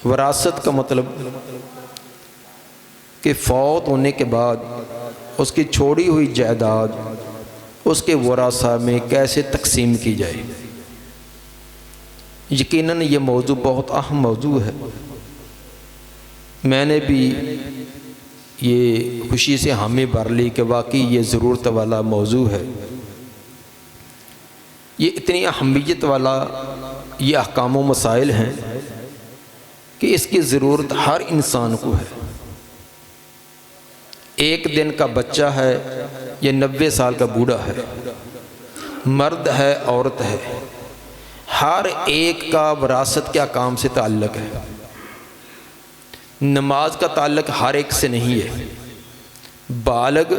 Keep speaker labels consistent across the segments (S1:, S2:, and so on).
S1: وراثت کا مطلب کہ فوت ہونے کے بعد اس کی چھوڑی ہوئی جائیداد اس کے ورثاء میں کیسے تقسیم کی جائے۔ یقیناً یہ موضوع بہت اہم موضوع ہے۔ میں نے بھی یہ خوشی سے حامی بھر لی کہ واقعی یہ ضرورت والا موضوع ہے۔ یہ اتنی اہمیت والا یہ احکام و مسائل ہیں کہ اس کی ضرورت ہر انسان کو ہے۔ ایک دن کا بچہ ہے یا 90 سال کا بوڑھا ہے، مرد ہے عورت ہے، ہر ایک کا وراثت کے احکام سے تعلق ہے۔ نماز کا تعلق ہر ایک سے نہیں ہے، بالغ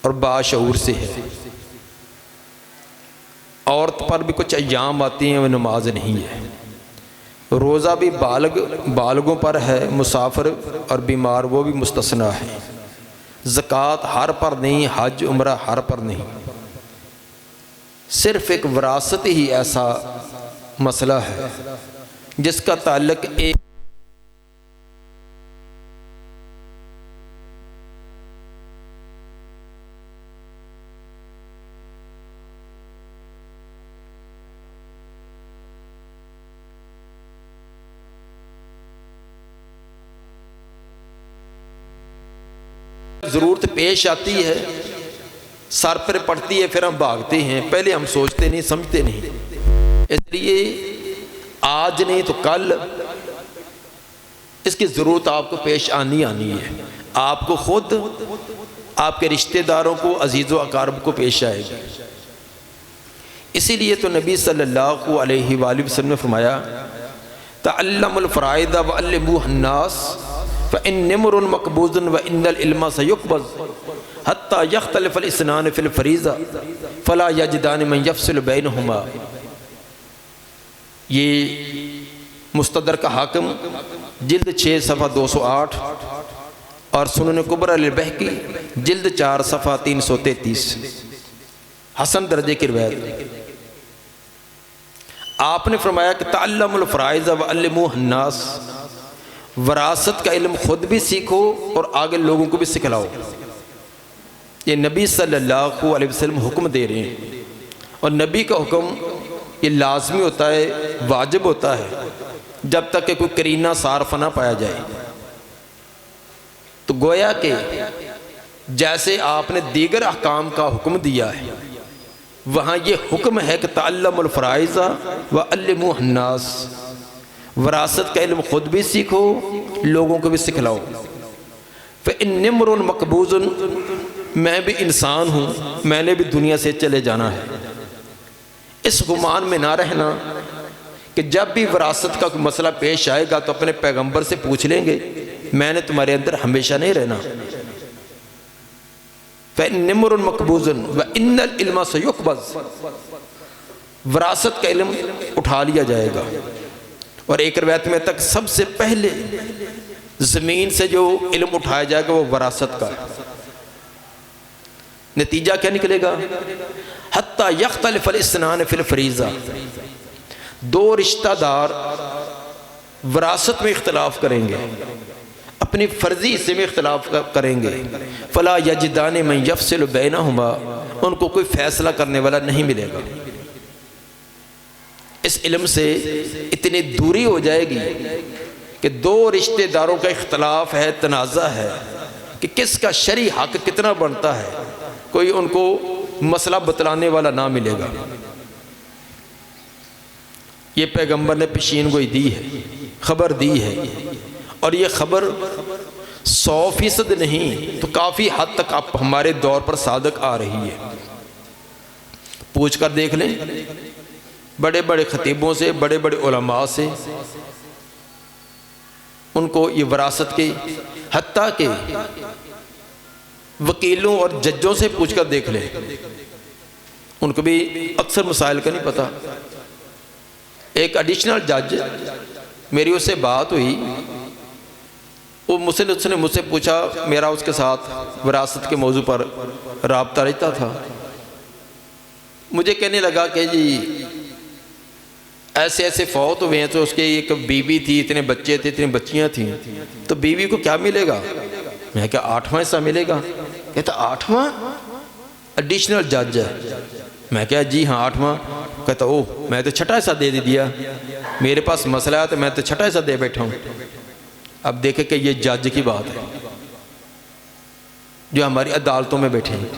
S1: اور باشعور سے ہے۔ عورت پر بھی کچھ ایام آتی ہیں وہ نماز نہیں ہے۔ روزہ بھی بالغوں پر ہے، مسافر اور بیمار وہ بھی مستثنیٰ ہے۔ زکوٰۃ ہر پر نہیں، حج عمرہ ہر پر نہیں۔ صرف ایک وراثت ہی ایسا مسئلہ ہے جس کا تعلق ایک ضرورت پیش آتی ہے، سر پر پڑتی ہے، پھر ہم بھاگتے ہیں، پہلے ہم سوچتے نہیں سمجھتے نہیں۔ اس لیے آج نہیں تو کل اس کی ضرورت آپ کو پیش آنی ہے۔ آپ کو خود، آپ کے رشتہ داروں کو، عزیز و اقارب کو پیش آئے گا۔ اسی لیے تو نبی صلی اللہ علیہ وآلہ وسلم نے فرمایا تعلم الفرائض وعلموها الناس فإن امرؤ مقبوض وإن العلم سيقبض حتى يختلف الاثنان في الفریضة فلا يجدان من يفصل بينهما۔ یہ مستدرک حاکم جلد 6 صفحہ 208 اور سنن کبری للبیہقی جلد 4 صفحہ 333 حسن درجے کی روایت۔ آپ نے فرمایا کہ تعلم الفرائض وعلموها الناس، وراثت کا علم خود بھی سیکھو اور آگے لوگوں کو بھی سکھلاؤ۔ یہ نبی صلی اللہ علیہ وسلم حکم دے رہے ہیں، اور نبی کا حکم یہ لازمی ہوتا ہے، واجب ہوتا ہے، جب تک کہ کوئی قرینہ صارفہ نہ پایا جائے۔ تو گویا کہ جیسے آپ نے دیگر احکام کا حکم دیا ہے، وہاں یہ حکم ہے کہ تعلم الفرائض وعلموها الناس، وراثت کا علم خود بھی سیکھو، لوگوں کو بھی سکھلاؤ۔ فإن امرؤ مقبوض، میں بھی انسان ہوں، میں نے بھی دنیا سے چلے جانا ہے۔ اس گمان میں نہ رہنا کہ جب بھی وراثت کا کوئی مسئلہ پیش آئے گا تو اپنے پیغمبر سے پوچھ لیں گے، میں نے تمہارے اندر ہمیشہ نہیں رہنا۔ فإن امرؤ مقبوض وإن العلم سيقبض، وراثت کا علم اٹھا لیا جائے گا۔ اور ایک روایت میں تک سب سے پہلے زمین سے جو علم اٹھایا جائے گا وہ وراثت کا۔ نتیجہ کیا نکلے گا؟ حتی یختلف الاثنان فی الفریضہ، دو رشتہ دار وراثت میں اختلاف کریں گے، اپنی فرضی حصے میں اختلاف کریں گے۔ فلا یجدان من یفصل بینہما، ان کو کوئی فیصلہ کرنے والا نہیں ملے گا۔ اس علم سے اتنی دوری ہو جائے گی کہ دو رشتہ داروں کا اختلاف ہے، تنازع ہے کہ کس کا شرعی حق کتنا بنتا ہے، کوئی ان کو مسئلہ بتلانے والا نہ ملے گا۔ یہ پیغمبر نے پیشین گوئی دی ہے، خبر دی ہے، اور یہ خبر 100% نہیں تو کافی حد تک اب ہمارے دور پر صادق آ رہی ہے۔ پوچھ کر دیکھ لیں بڑے بڑے خطیبوں سے، بڑے بڑے علماء سے، ان کو یہ وراثت کی، حتیٰ کہ وکیلوں اور ججوں سے پوچھ کر دیکھ لیں، ان کو بھی اکثر مسائل کا نہیں پتہ۔ ایک ایڈیشنل جج، میری اس سے بات ہوئی، وہ اس نے مجھ سے پوچھا، میرا اس کے ساتھ وراثت کے موضوع پر رابطہ رہتا تھا، مجھے کہنے لگا کہ جی ایسے ایسے فوت ہوئے ہیں تو اس کے ایک بیوی تھی، اتنے بچے تھے، اتنی بچیاں تھیں، تو بیوی کو کیا ملے گا؟ میں کہا 8واں حصہ ملے گا۔ کہتا 8واں ایڈیشنل جج ہے۔ میں کہا جی ہاں 8واں۔ کہتا اوہ میں تو 6واں حصہ دے دیا، میرے پاس مسئلہ ہے تو میں تو 6واں حصہ دے بیٹھا ہوں۔ اب دیکھیں کہ یہ جج کی بات ہے جو ہماری عدالتوں میں بیٹھے ہیں۔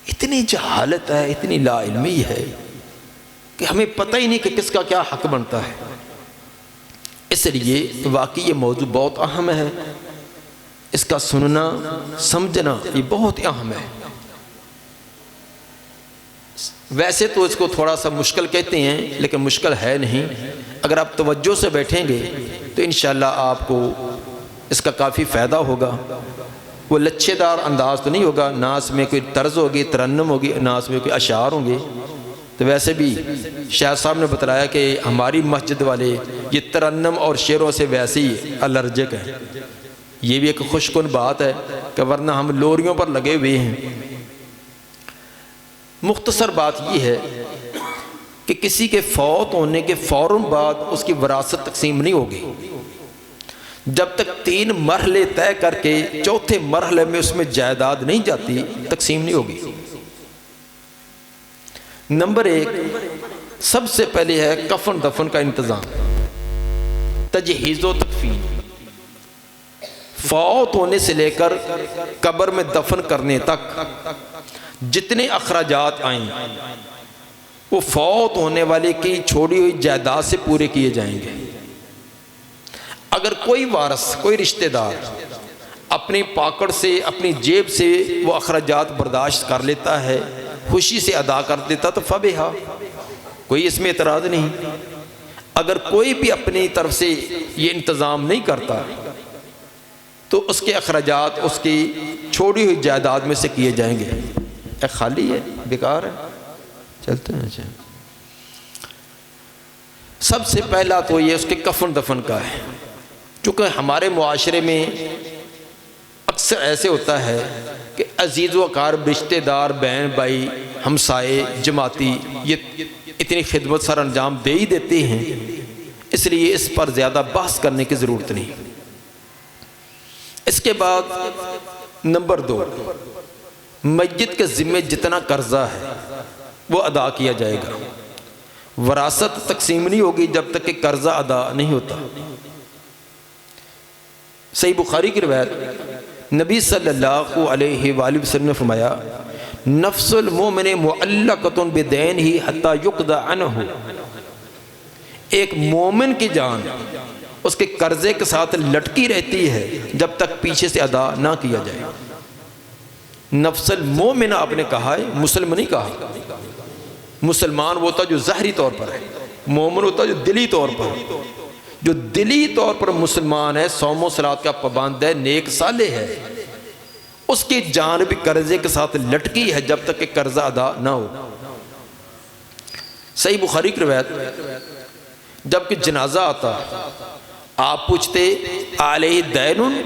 S1: اتنی جہالت ہے، اتنی لا علمی ہے کہ ہمیں پتہ ہی نہیں کہ کس کا کیا حق بنتا ہے۔ اس لیے واقعی یہ موضوع بہت اہم ہے، اس کا سننا سمجھنا یہ بہت اہم ہے۔ ویسے تو اس کو تھوڑا سا مشکل کہتے ہیں لیکن مشکل ہے نہیں، اگر آپ توجہ سے بیٹھیں گے تو انشاءاللہ آپ کو اس کا کافی فائدہ ہوگا۔ وہ لچھے دار انداز تو نہیں ہوگا، نہ اس میں کوئی طرز ہوگی، ترنم ہوگی، نہ اس میں کوئی اشعار ہوں گے۔ تو ویسے بھی شاہ صاحب نے بتلایا کہ ہماری مسجد والے یہ ترنم اور شعروں سے ویسے ہی الرجک ہیں۔ یہ بھی ایک خوش کن بات ہے کہ ورنہ ہم لوریوں پر لگے ہوئے ہیں۔ مختصر بات یہ ہے کہ کسی کے فوت ہونے کے فوراً بعد اس کی وراثت تقسیم نہیں ہوگی جب تک 3 مرحلے طے کر کے 4تھے مرحلے میں اس میں جائیداد نہیں جاتی، تقسیم نہیں ہوگی۔ نمبر 1 سب سے پہلے ہے کفن دفن کا انتظام، تجہیز و تکفین۔ فوت ہونے سے لے کر قبر میں دفن کرنے تک جتنے اخراجات آئیں وہ فوت ہونے والے کی چھوڑی ہوئی جائیداد سے پورے کیے جائیں گے۔ اگر کوئی وارث، کوئی رشتہ دار اپنی پاکڑ سے، اپنی جیب سے وہ اخراجات برداشت کر لیتا ہے، خوشی سے ادا کر دیتا تو فبہا، کوئی اس میں اعتراض نہیں۔ اگر کوئی بھی اپنی طرف سے یہ انتظام نہیں کرتا تو اس کے اخراجات اس کی چھوڑی ہوئی جائیداد میں سے کیے جائیں گے۔ خالی ہے، بیکار ہے، چلتے ہیں۔ اچھا، سب سے پہلا تو یہ اس کے کفن دفن کا ہے۔ چونکہ ہمارے معاشرے میں اکثر ایسے ہوتا ہے کہ عزیز و اقارب، رشتہ دار، بہن بھائی، ہمسائے، جماعتی یہ اتنی خدمت سر انجام دے ہی دیتے ہیں، اس لیے اس پر زیادہ بحث کرنے کی ضرورت نہیں۔ اس کے بعد نمبر 2، میت کے ذمہ جتنا قرضہ ہے وہ ادا کیا جائے گا۔ وراثت تقسیم نہیں ہوگی جب تک کہ قرضہ ادا نہیں ہوتا۔ صحیح بخاری کی روایت، نبی صلی اللہ علیہ وآلہ وسلم نے فرمایا، نفس المومن معلقۃ بدینہ حتی یقضى عنہ، ایک مومن کی جان اس کے قرضے کے ساتھ لٹکی رہتی ہے جب تک پیچھے سے ادا نہ کیا جائے۔ نفس المومن آپ نے کہا ہے، مسلم نہیں کہا۔ مسلمان وہ ہوتا جو ظاہری طور پر ہے، مومن ہوتا جو دلی طور پر۔ جو دلی طور پر مسلمان ہے، صوم و صلات کا پابند ہے، نیک صالح ہے، اس کی جان بھی قرضے کے ساتھ لٹکی ہے جب تک کہ قرضہ ادا نہ ہو۔ صحیح بخاری کی روایت، جب کہ جنازہ آتا آپ پوچھتے علیہ دین،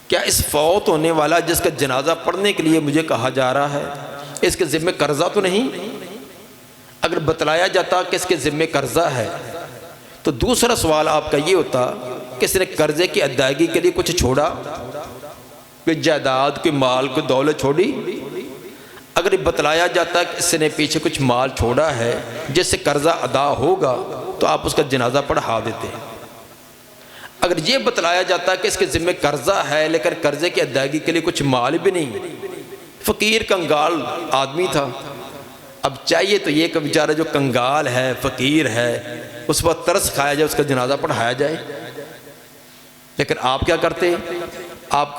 S1: کیا اس فوت ہونے والا جس کا جنازہ پڑھنے کے لیے مجھے کہا جا رہا ہے اس کے ذمہ قرضہ تو نہیں؟ اگر بتلایا جاتا کہ اس کے ذمہ قرضہ ہے تو دوسرا سوال آپ کا یہ ہوتا کہ اس نے قرضے کی ادائیگی کے لیے کچھ چھوڑا، کوئی جائیداد، کوئی مال، کوئی دولت چھوڑی؟ اگر بتلایا جاتا کہ اس نے پیچھے کچھ مال چھوڑا ہے جس سے قرضہ ادا ہوگا تو آپ اس کا جنازہ پڑھا دیتے۔ اگر یہ بتلایا جاتا کہ اس کے ذمہ قرضہ ہے لیکن قرضے کی ادائیگی کے لیے کچھ مال بھی نہیں، فقیر کنگال آدمی تھا، اب چاہیے تو یہ کہ بیچارہ جو کنگال ہے، فقیر ہے، اس پر ترس کھایا جائے، اس کا جنازہ پڑھایا جائے۔ لیکن آپ کیا کرتے؟ آپ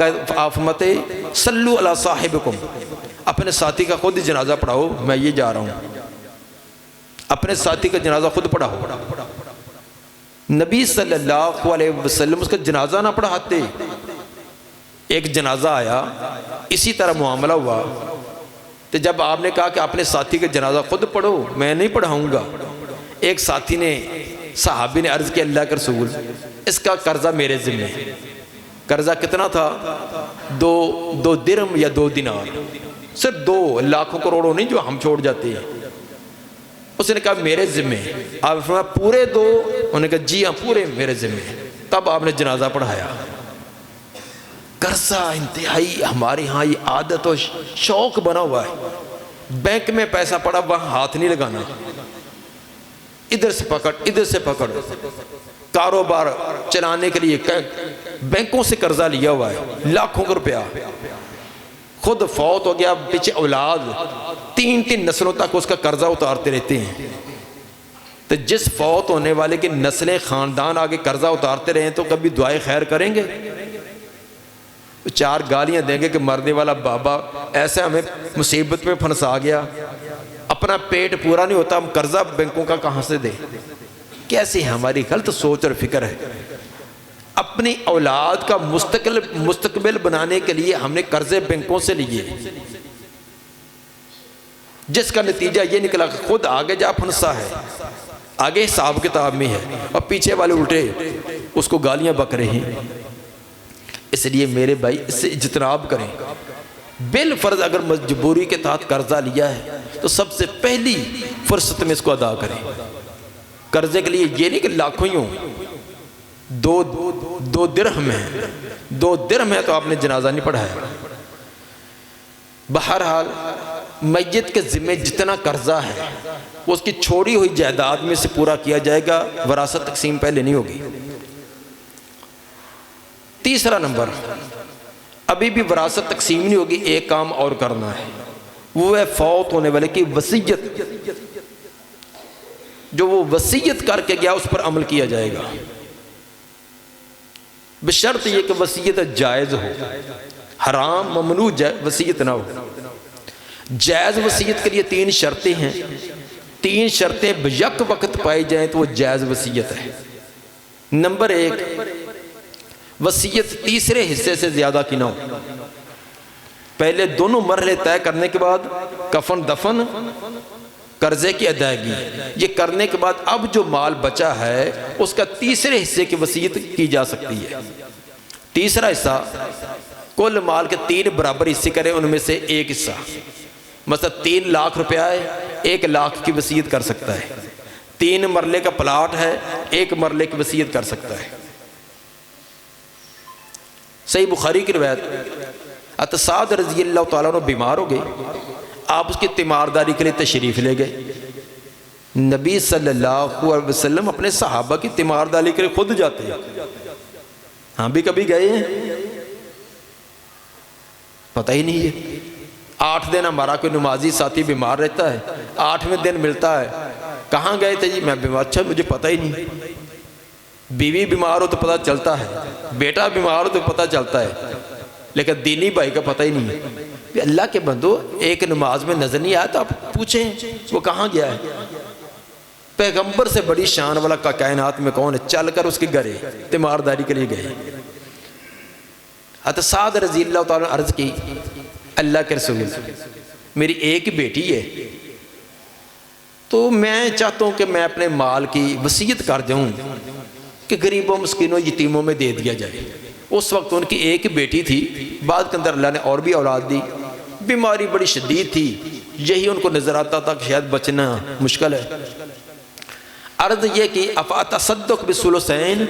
S1: فرماتے صلو علی صاحبکم، اپنے ساتھی کا خود جنازہ پڑھاؤ، میں یہ جا رہا ہوں، اپنے ساتھی کا جنازہ خود پڑھاؤ۔ نبی صلی اللہ علیہ وسلم اس کا جنازہ نہ پڑھاتے۔ ایک جنازہ آیا، اسی طرح معاملہ ہوا، تو جب آپ نے کہا کہ اپنے ساتھی کا جنازہ خود پڑھو، میں نہیں پڑھاؤں گا، ایک ساتھی نے، صحابی نے عرض کیا اللہ کے رسول اس کا قرضہ میرے ذمہ ہے۔ قرضہ کتنا تھا؟ 2 درہم یا 2 دینار، صرف 2 لاکھوں کروڑوں نہیں جو ہم چھوڑ جاتے ہیں، اس نے کہا میرے ذمے. آپ نے فرمایا پورے دو؟ انہوں نے کہا جی ہاں پورے میرے ذمے. تب آپ نے جنازہ پڑھایا. قرضہ انتہائی ہمارے ہاں یہ عادت و شوق بنا ہوا ہے. بینک میں پیسہ پڑا وہاں ہاتھ نہیں لگانا, ادھر سے پکڑ ادھر سے پکڑ. کاروبار چلانے کے لیے بینکوں سے قرضہ لیا ہوا ہے لاکھوں روپیہ. خود فوت ہو گیا, پیچھے اولاد 3 نسلوں تک اس کا قرضہ اتارتے رہتے ہیں. تو جس فوت ہونے والے کی نسلیں خاندان آگے قرضہ اتارتے رہے تو کبھی دعائے خیر کریں گے؟ 4 گالیاں دیں گے کہ مرنے والا بابا ایسے ہمیں مصیبت میں پھنسا گیا, اپنا پیٹ پورا نہیں ہوتا, ہم قرضہ بینکوں کا کہاں سے دیں؟ کیسی ہماری غلط سوچ اور فکر ہے. اپنی اولاد کا مستقبل بنانے کے لیے ہم نے قرضے بینکوں سے لیے, جس کا نتیجہ یہ نکلا کہ خود آگے جا پھنسا ہے, آگے حساب کتاب میں ہے, اور پیچھے والے الٹے اس کو گالیاں بک رہے ہیں. اس لیے میرے بھائی اس سے اجتناب کریں. بالفرض اگر مجبوری کے تحت قرضہ لیا ہے تو سب سے پہلی فرصت میں اس کو ادا کریں. قرضے کے لیے یہ نہیں کہ لاکھوں ہی ہوں, 2 درہم ہیں, 2 درہم ہے تو آپ نے جنازہ نہیں پڑھایا. بہرحال میت کے ذمہ جتنا قرضہ ہے وہ اس کی چھوڑی ہوئی جائیداد میں سے پورا کیا جائے گا, وراثت تقسیم پہلے نہیں ہوگی. تیسرا نمبر, ابھی بھی وراثت تقسیم نہیں ہوگی, ایک کام اور کرنا ہے, وہ ہے فوت ہونے والے کی وصیت. جو وہ وصیت کر کے گیا اس پر عمل کیا جائے گا, بشرط یہ کہ وصیت جائز ہو, حرام ممنوع وصیت نہ ہو. جائز وصیت کے لیے 3 شرطیں ہیں, 3 شرطیں بیک وقت پائی جائیں تو وہ جائز وصیت ہے. نمبر 1, وصیت تیسرے حصے سے زیادہ کی نہ ہو. پہلے دونوں مرحلے طے کرنے کے بعد کفن دفن, قرضے کی ادائیگی, یہ کرنے کے بعد اب جو مال بچا ہے اس کا تیسرے حصے کی وصیت کی جا سکتی ہے. تیسرا حصہ کل مال کے 3 برابر حصے کرے, ان میں سے ایک حصہ, مثلا 3 لاکھ روپیہ ہے, 1 لاکھ کی وصیت کر سکتا ہے. 3 مرلے کا پلاٹ ہے, 1 مرلے کی وصیت کر سکتا ہے. صحیح بخاری کی روایت, اتساد رضی اللہ تعالیٰ عنہ بیمار ہو گئے, آپ اس کی تیمارداری کے لیے تشریف لے گئے. نبی صلی اللہ علیہ وسلم اپنے صحابہ کی تیمارداری کے لیے خود جاتے ہیں. ہاں بھی کبھی گئے ہیں؟ پتہ ہی نہیں ہے. 8 دن ہمارا کوئی نمازی ساتھی بیمار رہتا ہے, 8ویں دن ملتا ہے, کہاں گئے تھے جی؟ میں بیمار. اچھا مجھے پتہ ہی نہیں. بیوی بیمار ہو تو پتہ چلتا ہے, بیٹا بیمار ہو تو پتہ چلتا ہے, لیکن دینی بھائی کا پتہ ہی نہیں ہے. اللہ کے بندو, ایک نماز میں نظر نہیں آیا تو آپ پوچھیں وہ کہاں گیا ہے. پیغمبر سے بڑی شان والا کا کائنات میں کون ہے؟ چل کر اس کے گھر تیمارداری کے لیے گئے. اتساد رضی اللہ تعالیٰ نے عرض کی, اللہ کے رسول میری ایک بیٹی ہے, تو میں چاہتا ہوں کہ میں اپنے مال کی وصیت کر جاؤں کہ غریبوں مسکینوں یتیموں میں دے دیا جائے. اس وقت ان کی ایک بیٹی تھی, بعد کے اندر اللہ نے اور بھی اولاد دی. بیماری بڑی شدید تھی, یہی ان کو نظر آتا تھا کہ شاید بچنا مشکل ہے. عرض یہ کہ افاتصدق بالثلثین,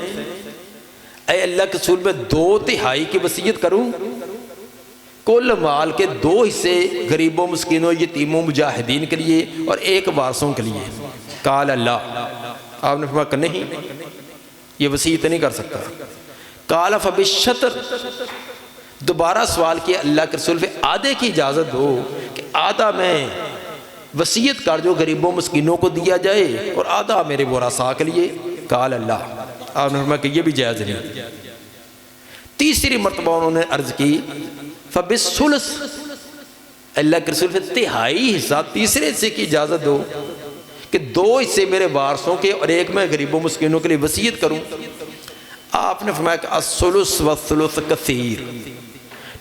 S1: اے اللہ کے رسول میں 2/3 کی وصیت کروں, کل مال کے 2 حصے غریبوں مسکینوں یتیموں مجاہدین کے لیے اور 1 وارثوں کے لیے. قال اللہ, آپ نے فرمایا کہ نہیں, یہ وصیت نہیں کر سکتا. قال فبالشطر, دوبارہ سوال کیا اللہ کے رسول, پہ آدھے کی اجازت دو کہ آدھا میں وصیت کر جو غریبوں مسکینوں کو دیا جائے اور آدھا میرے ورثاء کے لیے. قال اللہ, آپ نے فرمایا کہ یہ بھی جائز نہیں. تیسری مرتبہ انہوں نے عرض کی فبالثلث, اللہ کے رسول پہ 1/3 حصہ, تیسرے حصے کی اجازت دو کہ 2 حصے میرے وارثوں کے اور 1 میں غریبوں مسکینوں کے لیے وصیت کروں. آپ نے فرمایا کہ الثلث والثلث کثیر,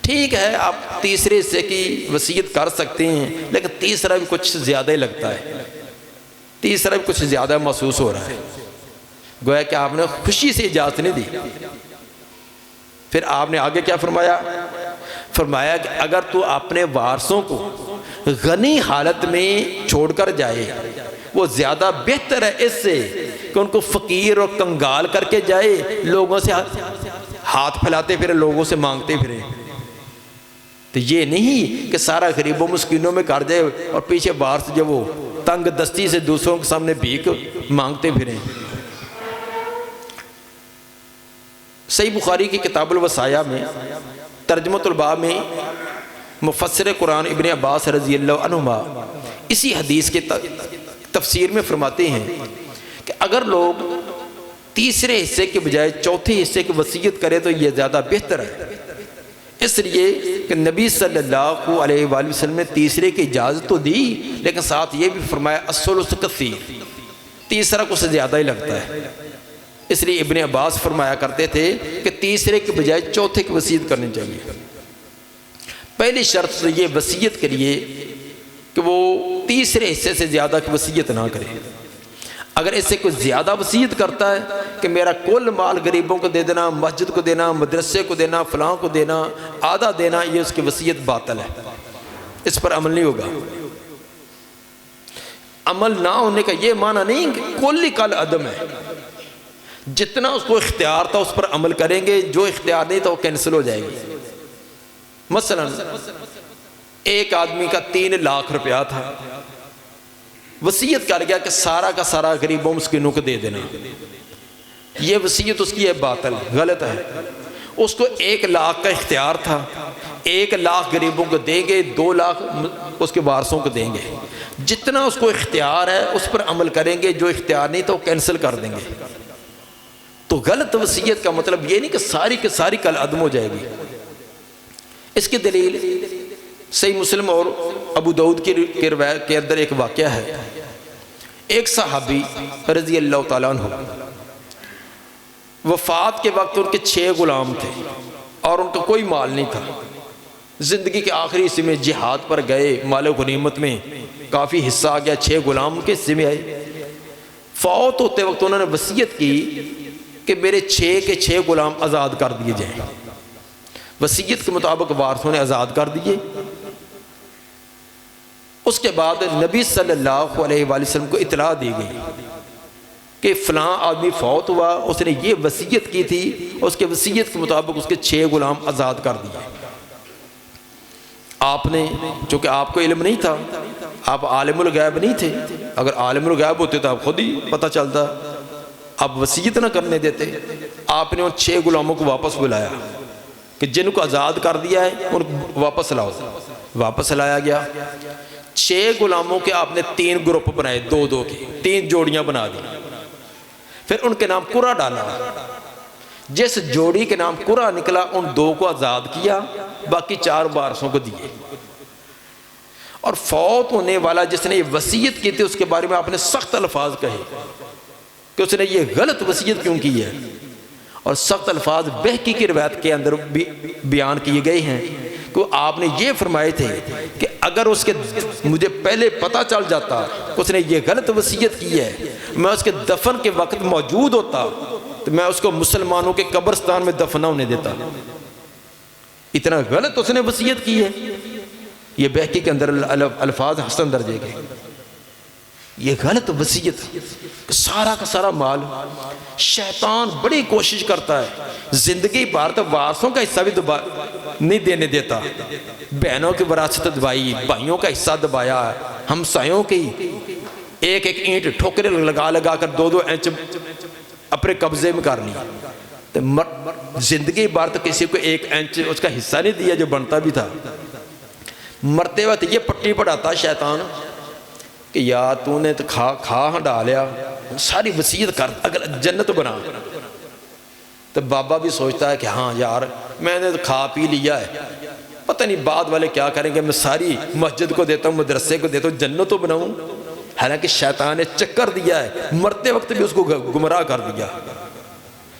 S1: ٹھیک ہے آپ تیسرے حصے کی وصیت کر سکتے ہیں, لیکن تیسرا بھی کچھ زیادہ ہی لگتا ہے, تیسرا بھی کچھ زیادہ محسوس ہو رہا ہے. گویا کہ آپ نے خوشی سے اجازت نہیں دی. پھر آپ نے آگے کیا فرمایا؟ فرمایا کہ اگر تو اپنے وارثوں کو غنی حالت میں چھوڑ کر جائے, وہ زیادہ بہتر ہے اس سے کہ ان کو فقیر اور کنگال کر کے جائے، لوگوں سے ہاتھ پھیلاتے پھرے، لوگوں سے مانگتے پھرے۔ تو یہ نہیں کہ سارا غریبوں مسکینوں میں کر جائے اور پیچھے باہر سے جو وہ تنگ دستی سے دوسروں کے سامنے بھیک مانگتے پھریں۔ صحیح بخاری کی کتاب الوصایا میں ترجمۃ الباب میں مفسر قرآن ابن عباس رضی اللہ عنہما اسی حدیث کے تفسیر میں فرماتے ہیں کہ اگر لوگ تیسرے حصے کے بجائے چوتھے حصے کی وصیت کرے تو یہ زیادہ بہتر ہے، اس لیے کہ نبی صلی اللہ علیہ وآلہ وسلم نے تیسرے کی اجازت تو دی، لیکن ساتھ یہ بھی فرمایا الثلث کثیر، تیسرا کو سے زیادہ ہی لگتا ہے۔ اس لیے ابن عباس فرمایا کرتے تھے کہ تیسرے کے بجائے چوتھے کی وصیت کرنی چاہیے۔ پہلی شرط تو یہ وصیت کے لیے کہ وہ تیسرے حصے سے زیادہ کی وصیت نہ کرے۔ اگر اس سے کوئی زیادہ وصیت کرتا ہے کہ میرا کل مال غریبوں کو دے دینا، مسجد کو دینا، مدرسے کو دینا، فلاں کو دینا، آدھا دینا، یہ اس کی وصیت باطل ہے، اس پر عمل نہیں ہوگا۔ عمل نہ ہونے کا یہ معنی نہیں کہ کل کل عدم ہے، جتنا اس کو اختیار تھا اس پر عمل کریں گے، جو اختیار نہیں تھا وہ کینسل ہو جائے گی۔ مثلا ایک آدمی کا 3 لاکھ روپیہ تھا، وصیت کر گیا کہ سارا کا سارا غریبوں مسکینوں کو دے دینا، یہ وصیت اس کی ہے باطل، غلط ہے۔ اس کو 1 لاکھ کا اختیار تھا، 1 لاکھ غریبوں کو دیں گے، 2 لاکھ اس کے وارثوں کو دیں گے، جتنا اس کو اختیار ہے اس پر عمل کریں گے، جو اختیار نہیں تو وہ کینسل کر دیں گے۔ تو غلط وصیت کا مطلب یہ نہیں کہ ساری کی ساری کل عدم ہو جائے گی۔ اس کی دلیل صحیح مسلم اور ابو داؤد کی روایت کے اندر ایک واقعہ ہے۔ ایک صحابی رضی اللہ تعالیٰ عنہ وفات کے وقت ان کے 6 غلام تھے اور ان کا کوئی مال نہیں تھا، زندگی کے آخری حصے میں جہاد پر گئے، مال و غنیمت میں کافی حصہ آ گیا، 6 غلام کے حصے میں آئے۔ فوت ہوتے وقت انہوں نے وصیت کی کہ میرے 6 کے 6 غلام آزاد کر دیے جائیں۔ وصیت کے مطابق وارثوں نے آزاد کر دیے۔ اس کے بعد نبی صلی اللہ علیہ وآلہ وسلم کو اطلاع دی گئی کہ فلاں آدمی فوت ہوا، اس نے یہ وصیت کی تھی، اس کے وصیت کے مطابق اس کے 6 غلام آزاد کر دیے۔ آپ نے، چونکہ آپ کو علم نہیں تھا، آپ عالم الغیب نہیں تھے، اگر عالم الغیب ہوتے تو آپ خود ہی پتہ چلتا، آپ وصیت نہ کرنے دیتے۔ آپ نے ان 6 غلاموں کو واپس بلایا کہ جن کو آزاد کر دیا ہے ان کو واپس لاؤ۔ واپس لایا گیا، 6 غلاموں کے آپ نے 3 گروپ بنائے، 2-2 کے 3 جوڑیاں بنا دی، پھر ان کے نام قرہ ڈالا۔ جس جوڑی کے نام قرہ نکلا ان 2 کو آزاد کیا، باقی 4 وارثوں کو دیے۔ اور فوت ہونے والا جس نے یہ وصیت کی تھی اس کے بارے میں آپ نے سخت الفاظ کہے کہ اس نے یہ غلط وصیت کیوں کی ہے، اور سخت الفاظ بہقی کی روایت کے اندر بھی بیان کیے گئے ہیں کہ آپ نے یہ فرمائے تھے کہ اگر اس کے مجھے پہلے پتہ چل جاتا کہ اس نے یہ غلط وصیت کی ہے، میں اس کے دفن کے وقت موجود ہوتا تو میں اس کو مسلمانوں کے قبرستان میں دفن نہ ہونے دیتا۔ اتنا غلط اس نے وصیت کی ہے۔ یہ بہقی کے اندر الفاظ حسن درجے کے، یہ غلط وصیت، سارا کا سارا مال شیطان بڑی کوشش کرتا ہے زندگی بھر تو وارثوں کا حصہ بھی نہیں دینے دیتا، بہنوں کی وراثت دبائی، بھائیوں کا حصہ دبایا، ہمسایوں کی ایک ایک اینٹ ٹھوکرے لگا لگا کر 2-2 انچ اپنے قبضے میں کر لی، زندگی بھر تو کسی کو 1 انچ اس کا حصہ نہیں دیا جو بنتا بھی تھا۔ مرتے وقت یہ پٹی پڑھاتا شیطان کہ یا تو نے تو کھا ڈالیا، ساری وصیت کر اگر جنت بنا۔ تو بابا بھی سوچتا ہے کہ ہاں یار میں نے تو کھا پی لیا ہے، پتہ نہیں بعد والے کیا کریں گے، میں ساری مسجد کو دیتا ہوں، مدرسے کو دیتا ہوں، جنت تو بناؤں۔ حالانکہ شیطان نے چکر دیا ہے، مرتے وقت بھی اس کو گمراہ کر دیا،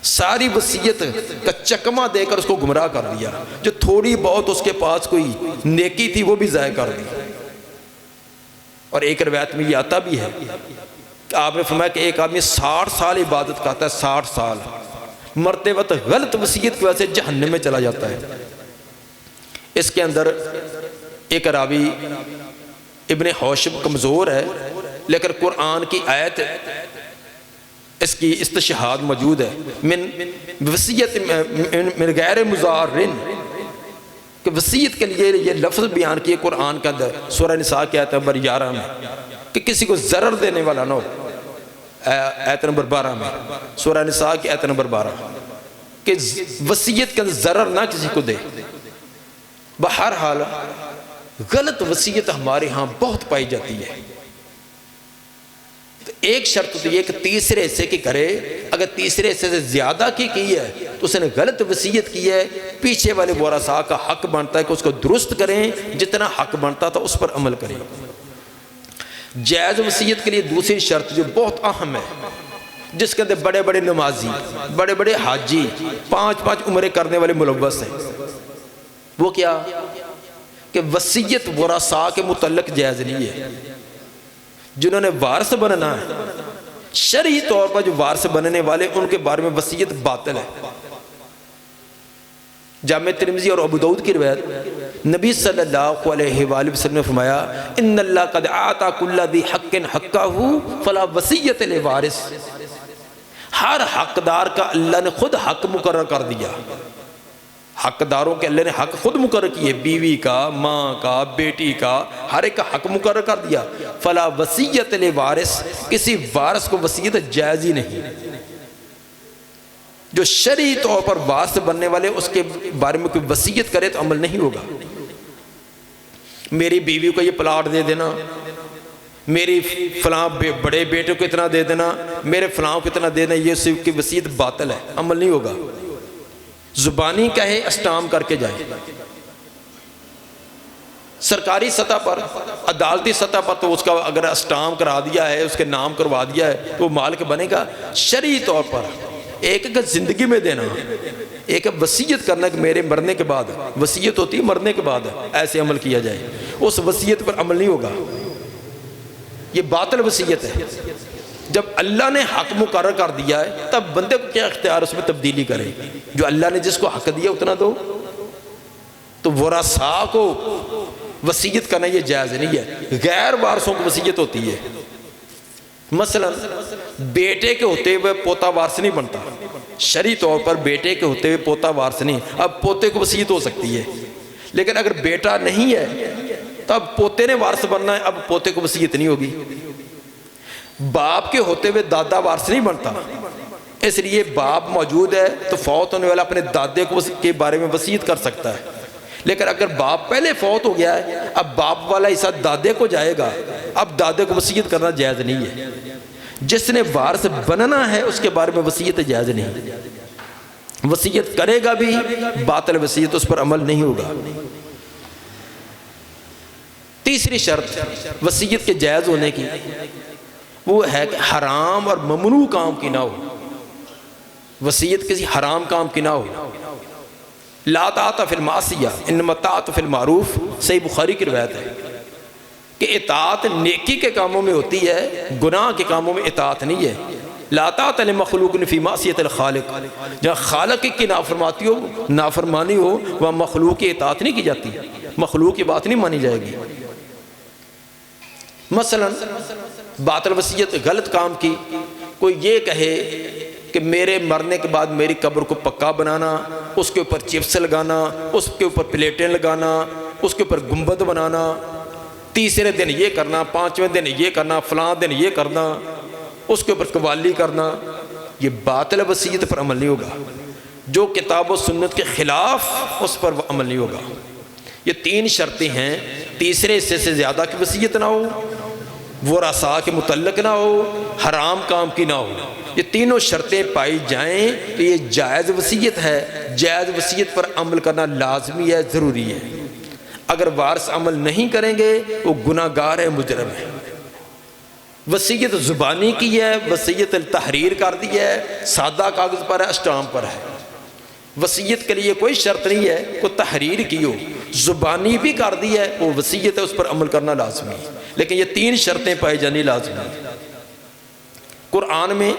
S1: ساری وصیت کا چکمہ دے کر اس کو گمراہ کر دیا، جو تھوڑی بہت اس کے پاس کوئی نیکی تھی وہ بھی ضائع کر دی۔ اور ایک روایت میں یہ آتا بھی ہے کہ آپ نے فرمایا کہ ایک آدمی 60 سال عبادت کرتا ہے، 60 سال، مرتے وقت غلط وصیت کی وجہ سے جہنم میں چلا جاتا ہے۔ اس کے اندر ایک راوی ابن حوشب کمزور ہے، لیکن قرآن کی آیت اس کی استشہاد موجود ہے، من وصیت من غیر مضارن، کہ وصیت کے لیے یہ لفظ بیان کیے قرآن کے اندر سورہ نساء کی آیت نمبر 11 میں، کہ کسی کو ضرر دینے والا نہ ہو، آیت نمبر 12 میں، سورہ نساء کی آیت نمبر 12، کہ وصیت کے اندر ضرر نہ کسی کو دے۔ بہرحال غلط وصیت ہمارے ہاں بہت پائی جاتی ہے۔ تو ایک شرط تو یہ کہ تیسرے حصے کی کرے، اگر تیسرے حصے سے زیادہ کی ہے تو اس نے غلط وصیت کی ہے، پیچھے والے ورثاء کا حق بنتا ہے کہ اس کو درست کریں، جتنا حق بنتا تھا اس پر عمل کریں۔ جائز وصیت کے لیے دوسری شرط جو بہت اہم ہے، جس کے اندر بڑے بڑے نمازی، بڑے بڑے حاجی، 5 عمریں کرنے والے ملوث ہیں، وہ کیا کہ وصیت ورثاء کے متعلق جائز نہیں ہے۔ جنہوں نے وارث بننا ہے، شرعی طور پر جو وارث بننے والے ان کے بارے میں وصیت باطل ہے۔ جامع ترمذی اور ابو داؤد کی روایت، نبی صلی اللہ علیہ وآلہ وسلم نے فرمایا ان اللہ قد آتا کل ذی حق حقہ فلا وصیت لوارث، ہر حقدار کا اللہ نے خود حق مقرر کر دیا، حقداروں کے اللہ نے حق خود مقرر کیے، بیوی کا، ماں کا، بیٹی کا، ہر ایک کا حق مقرر کر دیا۔ فلا وصیت لوارث، کسی وارث کو وصیت جائز ہی نہیں۔ جو شرعی طور پر وارث بننے والے اس کے بارے میں کوئی وصیت کرے تو عمل نہیں ہوگا۔ میری بیوی کو یہ پلاٹ دے دینا، میری فلاں بڑے بیٹے کو اتنا دے دینا، میرے فلاں کو اتنا دے دینا، یہ اس کی وصیت باطل ہے، عمل نہیں ہوگا۔ زبانی کہے اسٹام کر کے جائے، سرکاری سطح پر، عدالتی سطح پر تو اس کا اگر اسٹام کرا دیا ہے، اس کے نام کروا دیا ہے تو وہ مالک بنے گا۔ شرعی طور پر ایک زندگی میں دینا، ایک وصیت کرنا کہ میرے مرنے کے بعد، وصیت ہوتی ہے مرنے کے بعد ایسے عمل کیا جائے، اس وصیت پر عمل نہیں ہوگا، یہ باطل وصیت ہے۔ جب اللہ نے حق مقرر کر دیا ہے تب بندے کو کیا اختیار اس میں تبدیلی کرے؟ جو اللہ نے جس کو حق دیا اتنا دو۔ تو ورثاء کو وصیت کرنا یہ جائز نہیں ہے، غیر وارثوں کو وصیت ہوتی ہے۔ مثلا بیٹے کے ہوتے ہوئے پوتا وارث نہیں بنتا، شرعی طور پر بیٹے کے ہوتے ہوئے پوتا وارث نہیں، اب پوتے کو وصیت ہو سکتی ہے، لیکن اگر بیٹا نہیں ہے تب پوتے نے وارث بننا ہے، اب پوتے کو وصیت نہیں ہوگی۔ باپ کے ہوتے ہوئے دادا وارث نہیں بنتا، اس لیے باپ موجود ہے تو فوت ہونے والا اپنے دادے کے بارے میں وصیت کر سکتا ہے، لیکن اگر باپ پہلے فوت ہو گیا ہے اب باپ والا حصہ دادے کو جائے گا، اب دادے کو وصیت کرنا جائز نہیں ہے۔ جس نے وارث بننا ہے اس کے بارے میں وصیت جائز نہیں، وصیت کرے گا بھی باطل وصیت، اس پر عمل نہیں ہوگا۔ تیسری شرط وصیت کے جائز ہونے کی وہ ہے کہ حرام اور ممنوع کام کی نہ ہو، وصیت کسی حرام کام کی نہ ہو۔ لا طاعۃ فی المعصیہ انما طاعۃ فی المعروف، صحیح بخاری کی روایت ہے کہ اطاعت نیکی کے کاموں میں ہوتی ہے، گناہ کے کاموں میں اطاعت نہیں ہے۔ لا طاعۃ لمخلوق فی معصیۃ الخالق، جہاں خالق کی نافرمانی ہو وہاں مخلوق کی اطاعت نہیں کی جاتی، مخلوق کی بات نہیں مانی جائے گی۔ مثلا باطل وصیت غلط کام کی، کوئی یہ کہے کہ میرے مرنے کے بعد میری قبر کو پکا بنانا، اس کے اوپر چپس لگانا، اس کے اوپر پلیٹیں لگانا، اس کے اوپر گنبد بنانا، تیسرے دن یہ کرنا، 5ویں دن یہ کرنا، فلاں دن یہ کرنا، اس کے اوپر قوالی کرنا، یہ باطل وصیت پر عمل نہیں ہوگا۔ جو کتاب و سنت کے خلاف اس پر عمل نہیں ہوگا۔ یہ 3 شرطیں ہیں، تیسرے حصے سے زیادہ کی وصیت نہ ہو، ورثاء کے متعلق نہ ہو، حرام کام کی نہ ہو۔ یہ تینوں شرطیں پائی جائیں تو یہ جائز وصیت ہے۔ جائز وصیت پر عمل کرنا لازمی ہے، ضروری ہے۔ اگر وارث عمل نہیں کریں گے وہ گناہ گار ہے، مجرم ہے۔ وصیت زبانی کی ہے، وصیت تحریر کر دی ہے، سادہ کاغذ پر ہے، اسٹامپ پر ہے۔ وصیت کے لیے کوئی شرط نہیں ہے کوئی تحریر کی ہو، زبانی بھی کر دی ہے، وہ وصیت ہے، اس پر عمل کرنا لازمی ہے، لیکن یہ 3 شرطیں پائی جانی لازمی ہے۔ قرآن میں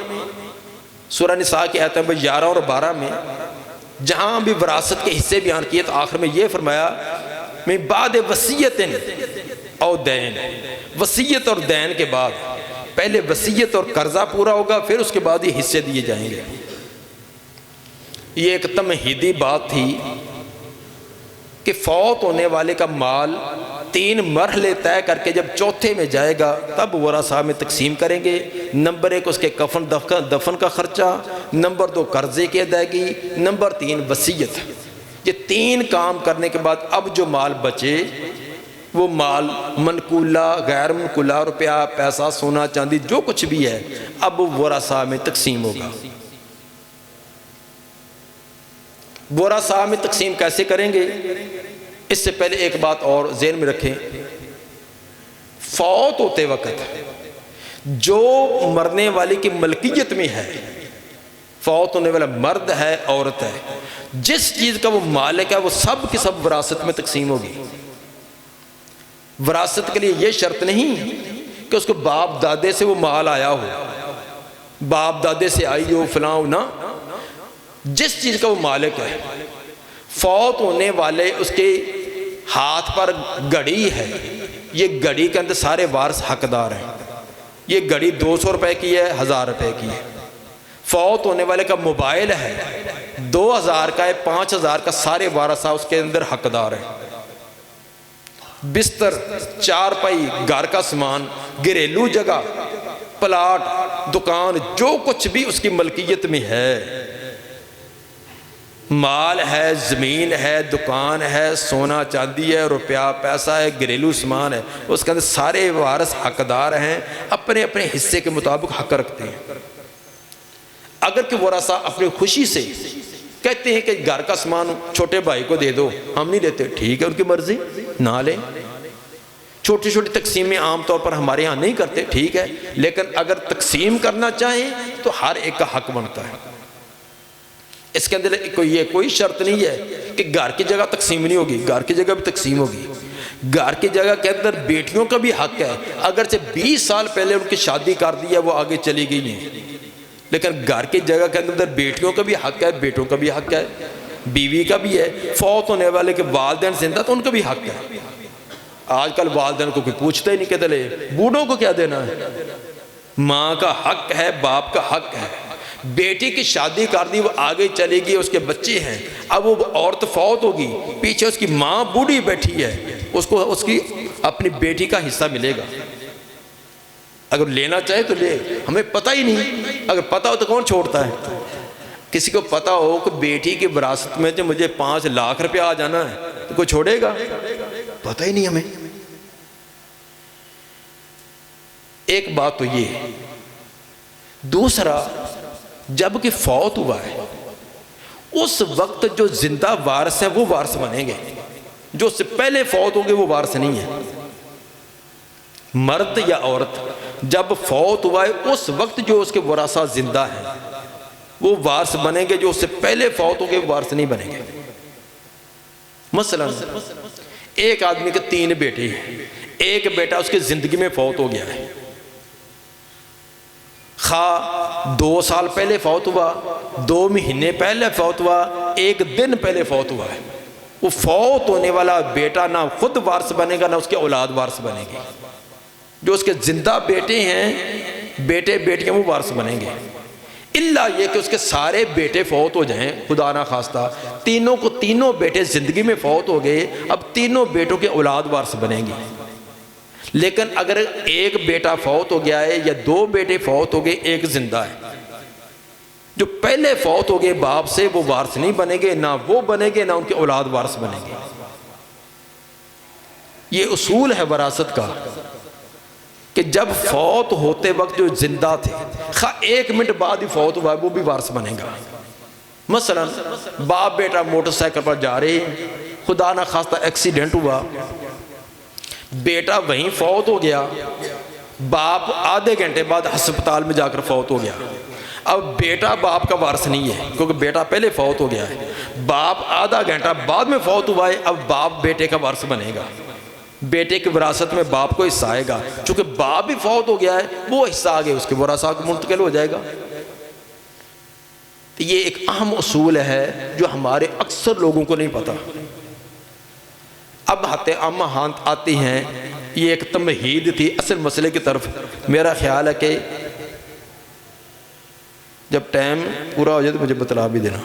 S1: سورہ نساء کی آیت نمبر 11 اور 12 میں جہاں بھی وراثت کے حصے بیان کیے تو آخر میں یہ فرمایا من بعد وصیت او دین، وصیت اور دین کے بعد پہلے وصیت اور قرضہ پورا ہوگا، پھر اس کے بعد یہ حصے دیے جائیں گے۔ یہ ایک تمہیدی بات تھی کہ فوت ہونے والے کا مال 3 مرحلے طے کر کے جب چوتھے میں جائے گا تب ورثاء میں تقسیم کریں گے۔ نمبر 1 اس کے کفن دفن کا خرچہ، نمبر 2 قرضے کی ادائیگی، نمبر 3 وصیت۔ یہ 3 کام کرنے کے بعد اب جو مال بچے وہ مال منقولہ، غیر منقولہ، روپیہ، پیسہ، سونا، چاندی، جو کچھ بھی ہے اب ورثاء میں تقسیم ہوگا۔ ورثاء میں تقسیم کیسے کریں گے؟ اس سے پہلے ایک بات اور ذہن میں رکھیں، فوت ہوتے وقت جو مرنے والے کی ملکیت میں ہے، فوت ہونے والا مرد ہے، عورت ہے، جس چیز کا وہ مالک ہے وہ سب کی سب وراثت میں تقسیم ہوگی۔ وراثت کے لیے یہ شرط نہیں کہ اس کو باپ دادے سے وہ مال آیا ہو، باپ دادے سے آئی ہو، فلاں ہو، نہ، جس چیز کا وہ مالک ہے۔ فوت ہونے والے اس کے ہاتھ پر گھڑی ہے، یہ گھڑی کے اندر سارے وارث حقدار ہیں۔ یہ گھڑی 200 روپے کی ہے، 1000 روپے کی ہے۔ فوت ہونے والے کا موبائل ہے، 2000 کا ہے، 5000 کا، سارے وارثاں اس کے اندر حقدار ہیں۔ بستر، چارپائی، گھر کا سامان، گھریلو جگہ، پلاٹ، دکان، جو کچھ بھی اس کی ملکیت میں ہے، مال ہے، زمین ہے، دکان ہے، سونا چاندی ہے، روپیہ پیسہ ہے، گھریلو سامان ہے، اس کے اندر سارے وارث حقدار ہیں، اپنے اپنے حصے کے مطابق حق رکھتے ہیں۔ اگر کہ ورثاء اپنی خوشی سے کہتے ہیں کہ گھر کا سامان چھوٹے بھائی کو دے دو، ہم نہیں دیتے، ٹھیک ہے، ان کی مرضی، نہ لیں۔ چھوٹی چھوٹی تقسیمیں عام طور پر ہمارے ہاں نہیں کرتے، ٹھیک ہے، لیکن اگر تقسیم کرنا چاہیں تو ہر ایک کا حق بنتا ہے۔ اس کے اندر کوئی شرط نہیں ہے کہ گھر کی جگہ تقسیم نہیں ہوگی، گھر کی جگہ بھی تقسیم ہوگی۔ گھر کی جگہ کے اندر بیٹیوں کا بھی حق ہے، اگرچہ 20 سال پہلے ان کی شادی کر دی ہے، وہ آگے چلی گئی ہیں، لیکن گھر کی جگہ کے اندر بیٹیوں کا بھی حق ہے، بیٹوں کا بھی حق ہے، بیوی کا بھی ہے۔ فوت ہونے والے کے والدین زندہ تو ان کا بھی حق ہے۔ آج کل والدین کو کوئی پوچھتا ہی نہیں، کہتے لے بوڑھوں کو کیا دینا ہے۔ ماں کا حق ہے، باپ کا حق ہے۔ بیٹی کی شادی کر دی، وہ آگے چلے گی، اس کے بچے ہیں، اب وہ عورت فوت ہوگی، پیچھے اس کی ماں بوڑھی بیٹھی ہے، اس کو اس کی اپنی بیٹی کا حصہ ملے گا۔ اگر لینا چاہے تو لے، ہمیں پتہ ہی نہیں، اگر پتہ ہو تو کون چھوڑتا ہے؟ کسی کو پتہ ہو کہ بیٹی کی وراثت میں جو مجھے 5 لاکھ روپیہ آ جانا ہے تو کوئی چھوڑے گا؟ پتہ ہی نہیں ہمیں۔ ایک بات تو یہ ہے۔ دوسرا، جب کہ فوت ہوا ہے اس وقت جو زندہ وارث ہیں وہ وارث بنیں گے، جو اس سے پہلے فوت ہو گئے وہ وارث نہیں ہے۔ مرد یا عورت جب فوت ہوا ہے اس وقت جو اس کے ورثاء زندہ ہیں وہ وارث بنیں گے، جو اس سے پہلے فوت ہو گئے وہ وارث نہیں بنیں گے۔ مثلا ایک آدمی کے 3 بیٹے ہیں، ایک بیٹا اس کی زندگی میں فوت ہو گیا ہے، خواہ 2 سال پہلے فوت ہوا، 2 مہینے پہلے فوت ہوا، 1 دن پہلے فوت ہوا ہے، وہ فوت ہونے والا بیٹا نہ خود وارث بنے گا نہ اس کے اولاد وارث بنے گی۔ جو اس کے زندہ بیٹے ہیں، بیٹے بیٹیاں، وہ وارث بنیں گے، الا یہ کہ اس کے سارے بیٹے فوت ہو جائیں، خدا نہ خواستہ تینوں بیٹے زندگی میں فوت ہو گئے، اب تینوں بیٹوں کے اولاد وارث بنیں گے۔ لیکن اگر ایک بیٹا فوت ہو گیا ہے یا 2 بیٹے فوت ہو گئے، ایک زندہ ہے، جو پہلے فوت ہو گئے باپ سے وہ وارث نہیں بنیں گے، نہ وہ بنیں گے نہ ان کے اولاد وارث بنیں گے۔ یہ اصول ہے وراثت کا کہ جب فوت ہوتے وقت جو زندہ تھے، خواہ 1 منٹ بعد ہی فوت ہوا ہے، وہ بھی وارث بنے گا۔ مثلا باپ بیٹا موٹر سائیکل پر جا رہے ہیں، خدا نہ خواستہ ایکسیڈنٹ ہوا، بیٹا وہیں فوت ہو گیا، باپ آدھے گھنٹے بعد ہسپتال میں جا کر فوت ہو گیا۔ اب بیٹا باپ کا وارث نہیں ہے کیونکہ بیٹا پہلے فوت ہو گیا ہے، باپ آدھا گھنٹہ بعد میں فوت ہوا ہے، اب باپ بیٹے کا وارث بنے گا، بیٹے کی وراثت میں باپ کو حصہ آئے گا، چونکہ باپ بھی فوت ہو گیا ہے، وہ حصہ آگے اس کے ورثاء کو منتقل ہو جائے گا۔ تو یہ ایک اہم اصول ہے جو ہمارے اکثر لوگوں کو نہیں پتا۔ اب ہاتھ آتی ہیں یہ ایک تمہید تھی اصل مسئلے کی طرف۔ میرا خیال ہے کہ جب ٹائم پورا ہو جائے تو مجھے بتلا بھی دینا۔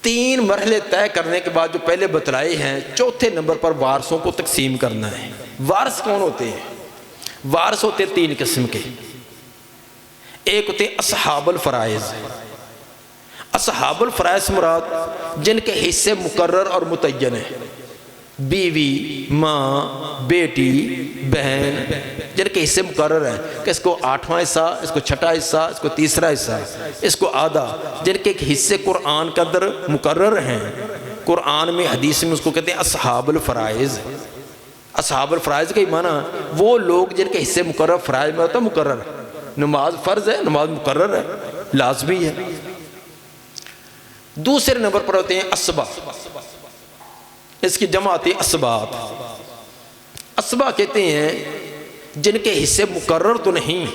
S1: 3 مرحلے طے کرنے کے بعد جو پہلے بتلائے ہیں، چوتھے نمبر پر وارثوں کو تقسیم کرنا ہے۔ وارث کون ہوتے ہیں؟ وارث ہوتے ہیں 3 قسم کے۔ ایک ہوتے ہیں اصحاب الفرائض۔ اصحاب الفرائض مراد جن کے حصے مقرر اور متعین ہیں، بیوی، ماں، بیٹی، بہن، جن کے حصے مقرر ہیں کہ اس کو 8واں حصہ، اس کو 6واں حصہ، اس کو 3را حصہ، اس کو آدھا، جن کے حصے قرآن کے اندر مقرر ہیں، قرآن میں حدیث میں اس کو کہتے ہیں اصحاب الفرائض۔ اصحاب الفرائض کا معنی وہ لوگ جن کے حصے مقرر، فرائض میں ہوتا ہے مقرر، نماز فرض ہے، نماز مقرر ہے، لازمی ہے۔ دوسرے نمبر پر ہوتے ہیں اسباب، اس کی جمع آتی ہے اسباب۔ اسباب کہتے ہیں جن کے حصے مقرر تو نہیں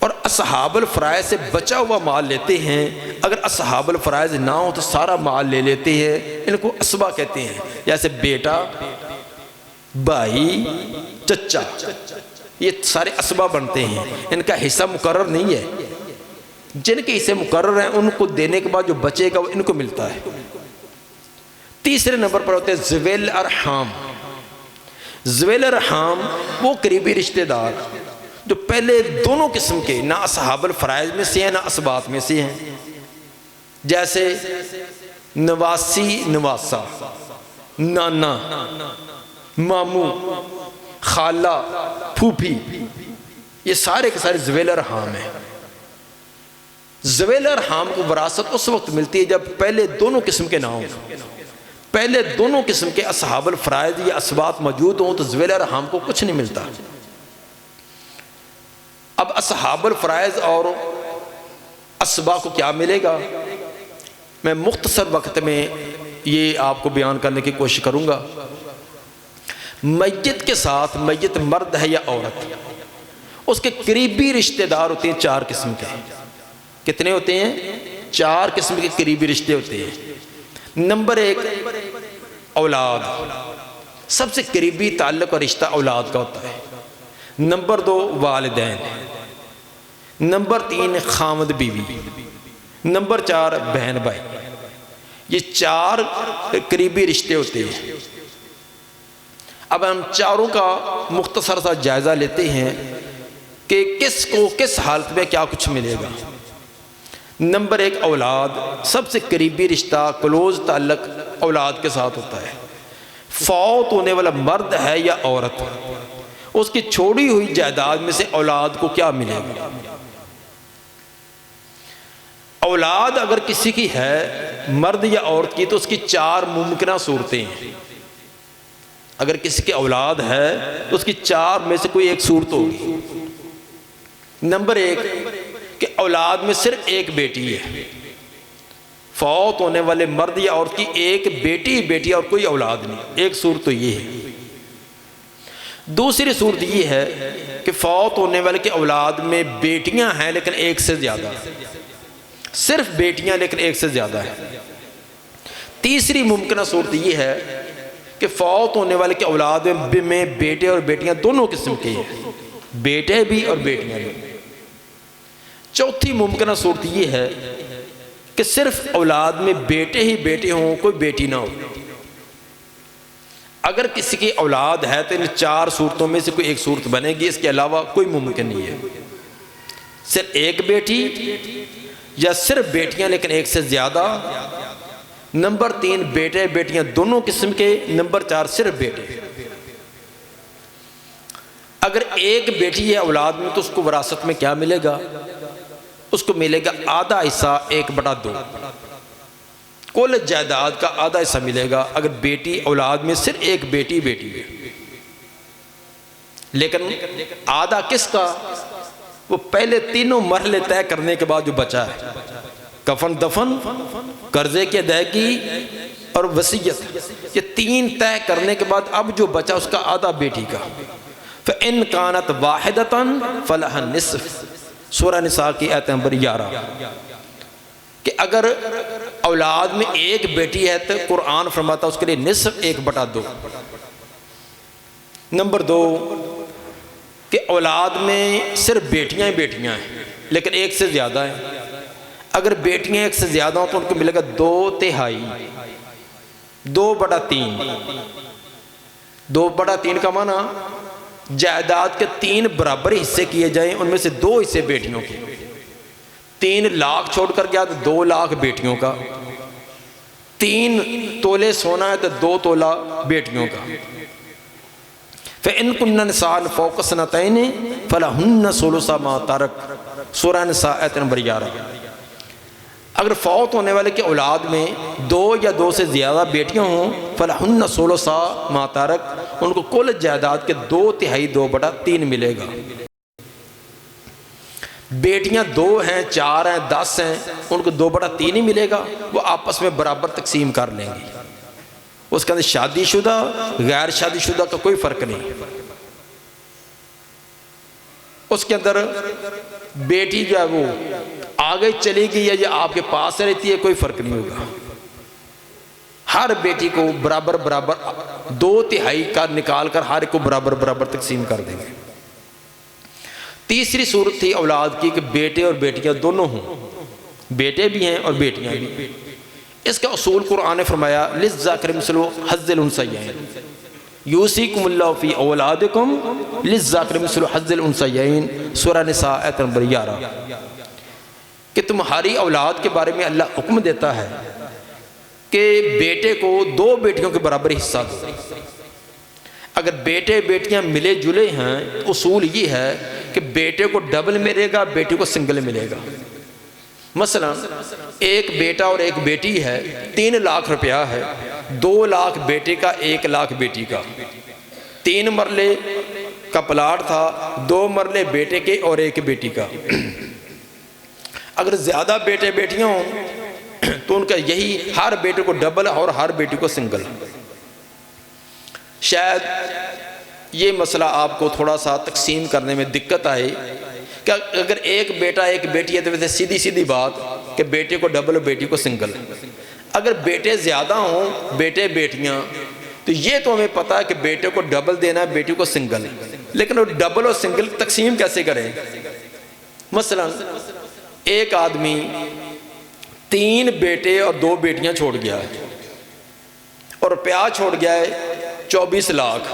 S1: اور اصحاب الفرائض سے بچا ہوا مال لیتے ہیں، اگر اصحاب الفرائض نہ ہو تو سارا مال لے لیتے ہیں، ان کو اسباب کہتے ہیں۔ جیسے بیٹا، بھائی، چچا، یہ سارے اسباب بنتے ہیں، ان کا حصہ مقرر نہیں ہے۔ جن کے حصے مقرر ہیں ان کو دینے کے بعد جو بچے گا وہ ان کو ملتا ہے۔ تیسرے نمبر پر ہوتے ہیں ذویل ارحام۔ ذویل ارحام وہ قریبی رشتہ دار جو پہلے دونوں قسم کے، نہ اصحاب الفرائض میں سے ہیں نہ اسبات میں سے ہیں، جیسے نواسی، نواسا، نانا، ماموں، خالہ، پھوپھی، یہ سارے کے سارے ذویل ارحام ہیں۔ ذویل ارحام کو وراثت اس وقت ملتی ہے جب پہلے دونوں قسم کے نہ ہوں، پہلے دونوں قسم کے اصحاب الفرائض یا اسبات موجود ہوں تو ذویل ارحام کو کچھ نہیں ملتا۔ اب اصحاب الفرائض اور اسبات کو کیا ملے گا، میں مختصر وقت میں یہ آپ کو بیان کرنے کی کوشش کروں گا۔ میت کے ساتھ، میت مرد ہے یا عورت، اس کے قریبی رشتہ دار ہوتے ہیں 4 قسم کے۔ کتنے ہوتے ہیں؟ 4 قسم کے قریبی رشتے ہوتے ہیں۔ نمبر 1 اولاد، سب سے قریبی تعلق اور رشتہ اولاد کا ہوتا ہے۔ نمبر 2 والدین، نمبر 3 خامد بیوی، نمبر 4 بہن بھائی۔ یہ 4 قریبی رشتے ہوتے ہیں۔ اب ہم چاروں کا مختصر سا جائزہ لیتے ہیں کہ کس کو کس حالت میں کیا کچھ ملے گا۔ نمبر 1 اولاد، سب سے قریبی رشتہ، کلوز تعلق اولاد کے ساتھ ہوتا ہے۔ فوت ہونے والا مرد ہے یا عورت، اس کی چھوڑی ہوئی جائیداد میں سے اولاد کو کیا ملے گا؟ اولاد اگر کسی کی ہے، مرد یا عورت کی، تو اس کی 4 ممکنہ صورتیں ہیں۔ اگر کسی کی اولاد ہے تو اس کی 4 میں سے کوئی ایک صورت ہوگی۔ نمبر 1 کہ اولاد میں صرف ایک بیٹی ہے، فوت ہونے والے مرد یا عورت کی ایک بیٹی اور کوئی اولاد نہیں، ایک صورت تو یہ ہے۔ دوسری صورت یہ ہے کہ فوت ہونے والے کی اولاد میں بیٹیاں ہیں لیکن ایک سے زیادہ، صرف بیٹیاں لیکن ایک سے زیادہ ہے۔ تیسری ممکنہ صورت یہ ہے کہ فوت ہونے والے کی اولاد میں بیٹے اور بیٹیاں دونوں قسم کے ہیں، بیٹے بھی اور بیٹیاں بھی۔ چوتھی ممکنہ صورت یہ ہے کہ صرف اولاد میں بیٹے ہی بیٹے ہوں، کوئی بیٹی نہ ہو۔ اگر کسی کی اولاد ہے تو ان 4 صورتوں میں سے کوئی ایک صورت بنے گی، اس کے علاوہ کوئی ممکن نہیں ہے۔ صرف ایک بیٹی یا صرف بیٹیاں لیکن ایک سے زیادہ، نمبر 3 بیٹے بیٹیاں دونوں قسم کے، نمبر 4 صرف بیٹے۔ اگر ایک بیٹی ہے اولاد میں تو اس کو وراثت میں کیا ملے گا؟ اس کو ملے گا آدھا حصہ 1/2، کل جائیداد کا آدھا حصہ ملے گا اگر بیٹی اولاد میں صرف ایک بیٹی ہے۔ لیکن آدھا کس کا؟ وہ پہلے 3 مرحلے طے کرنے کے بعد جو بچا ہے، کفن دفن، قرضے کی ادائیگی اور وصیت، یہ 3 طے کرنے کے بعد اب جو بچا اس کا آدھا بیٹی کا۔ فَإِن كَانَتْ وَاحِدَةً فَلَهَا النِّصْفُ، سورہ نساء کی آیت نمبر 11۔ کہ اگر اولاد میں ایک بیٹی ہے تو قرآن فرماتا اس کے لیے نصف 1/2۔ نمبر 2 کہ اولاد میں صرف بیٹیاں ہی بیٹیاں ہیں لیکن ایک سے زیادہ ہیں، اگر بیٹیاں ایک سے زیادہ ہوں تو ان کو ملے گا 2/3، 2/3۔ 2/3 کا معنی جائیداد کے 3 برابر حصے کیے جائیں، ان میں سے 2 حصے بیٹیوں کے۔ 3 لاکھ چھوڑ کر گیا تو 2 لاکھ بیٹیوں کا، 3 تولے سونا ہے تو 2 تولہ بیٹیوں کا۔ فَإِن كُنَّ نِسَاءً فَوْقَ اثْنَتَيْنِ فَلَهُنَّ ثُلُثُ مَا تَرَكَ، سورہ نساء آیت نمبر 11۔ اگر فوت ہونے والے کی اولاد میں 2 یا 2 سے زیادہ بیٹیاں ہوں فَلَهُنَّ ثُلُثُ مَا تَرَكَ، ان کو کل جائیداد کے 2/3 2/3 ملے گا۔ بیٹیاں 2 ہیں 4 ہیں 10 ہیں ان کو 2/3 ہی ملے گا، وہ آپس میں برابر تقسیم کر لیں گی۔ اس کے اندر شادی شدہ غیر شادی شدہ کا کوئی فرق نہیں۔ اس کے اندر بیٹی جو ہے وہ آگے چلے گی یا آپ کے پاس رہتی ہے کوئی فرق نہیں ہوگا، ہر بیٹی کو برابر برابر 2/3 کا نکال کر ہر ایک کو برابر برابر تقسیم کر دیں گے۔ تیسری صورت تھی اولاد کی کہ بیٹے اور بیٹیاں دونوں ہوں، بیٹے بھی ہیں اور بیٹیاں بھی۔ اس کا اصول قرآن نے فرمایا للذکر مثل حظ الانثیین، یوصیکم اللہ فی اولادکم للذکر مثل حظ الانثیین، سورہ نساء آیت نمبر 11، کہ تمہاری اولاد کے بارے میں اللہ حکم دیتا ہے کہ بیٹے کو 2 بیٹیوں کے برابر حصہ دو۔ اگر بیٹے بیٹیاں ملے جلے ہیں اصول یہ ہے کہ بیٹے کو ڈبل ملے گا، بیٹی کو سنگل ملے گا۔ مثلا ایک بیٹا اور ایک بیٹی ہے، 3 لاکھ روپیہ ہے، 2 لاکھ بیٹے کا 1 لاکھ بیٹی کا، 3 مرلے کا پلاٹ تھا، 2 مرلے بیٹے کے اور 1 بیٹی کا۔ اگر زیادہ بیٹے بیٹیاں ہوں تو ان کا یہی ہر بیٹے کو ڈبل اور ہر بیٹی کو سنگل۔ شاید یہ مسئلہ آپ کو تھوڑا سا تقسیم کرنے میں دقت آئے کہ اگر ایک بیٹا ایک بیٹی ہے تو ویسے سیدھی سیدھی بات کہ بیٹے کو ڈبل اور بیٹی کو سنگل۔ اگر بیٹے زیادہ ہوں بیٹے بیٹیاں تو یہ تو ہمیں پتا ہے کہ بیٹے کو ڈبل دینا ہے بیٹی کو سنگل، لیکن وہ ڈبل اور سنگل تقسیم کیسے کریں؟ مثلا ایک آدمی 3 بیٹے اور 2 بیٹیاں چھوڑ گیا ہے اور روپیہ چھوڑ گیا ہے 24 لاکھ۔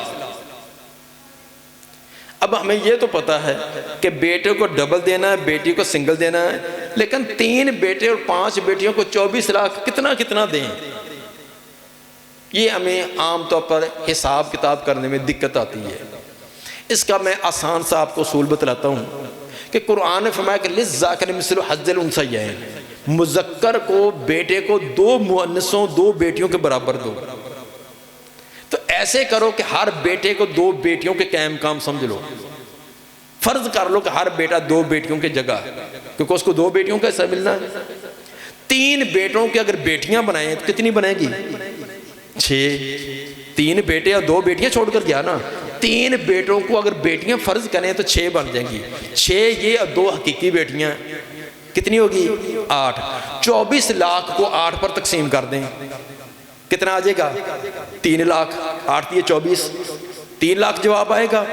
S1: اب ہمیں یہ تو پتا ہے کہ بیٹے کو ڈبل دینا ہے بیٹی کو سنگل دینا ہے، لیکن 3 بیٹے اور 5 بیٹیوں کو 24 لاکھ کتنا دیں؟ یہ ہمیں عام طور پر حساب کتاب کرنے میں دقت آتی ہے۔ اس کا میں آسان سا آپ کو اصول بتلاتا ہوں کہ قرآن نے فرمایا کہ للذکر مثل حظ الانثیین، مذکر کو بیٹے کو 2 مؤنثوں 2 بیٹیوں کے برابر دو۔ تو ایسے کرو کہ ہر بیٹے کو 2 بیٹیوں کے کام سمجھ لو، فرض کر لو کہ ہر بیٹا 2 بیٹیوں کی جگہ ہے کیونکہ اس کو 2 بیٹیوں کا حصہ ملنا ہے۔ 3 بیٹوں کی اگر بیٹیاں بنائیں تو کتنی بنے گی؟ 6۔ 3 بیٹے اور 2 بیٹیاں چھوڑ کر گیا نا، 3 بیٹوں کو اگر بیٹیاں فرض کریں تو 6 بن جائیں گی، 6 یہ اور 2 حقیقی بیٹیاں کتنی ہوگی؟ 8۔ 24 لاکھ کو 8 پر تقسیم کر دیں، کتنا آ جائے گا؟ 3 لاکھ۔ 8 یہ 24، 3 لاکھ جواب آئے گا۔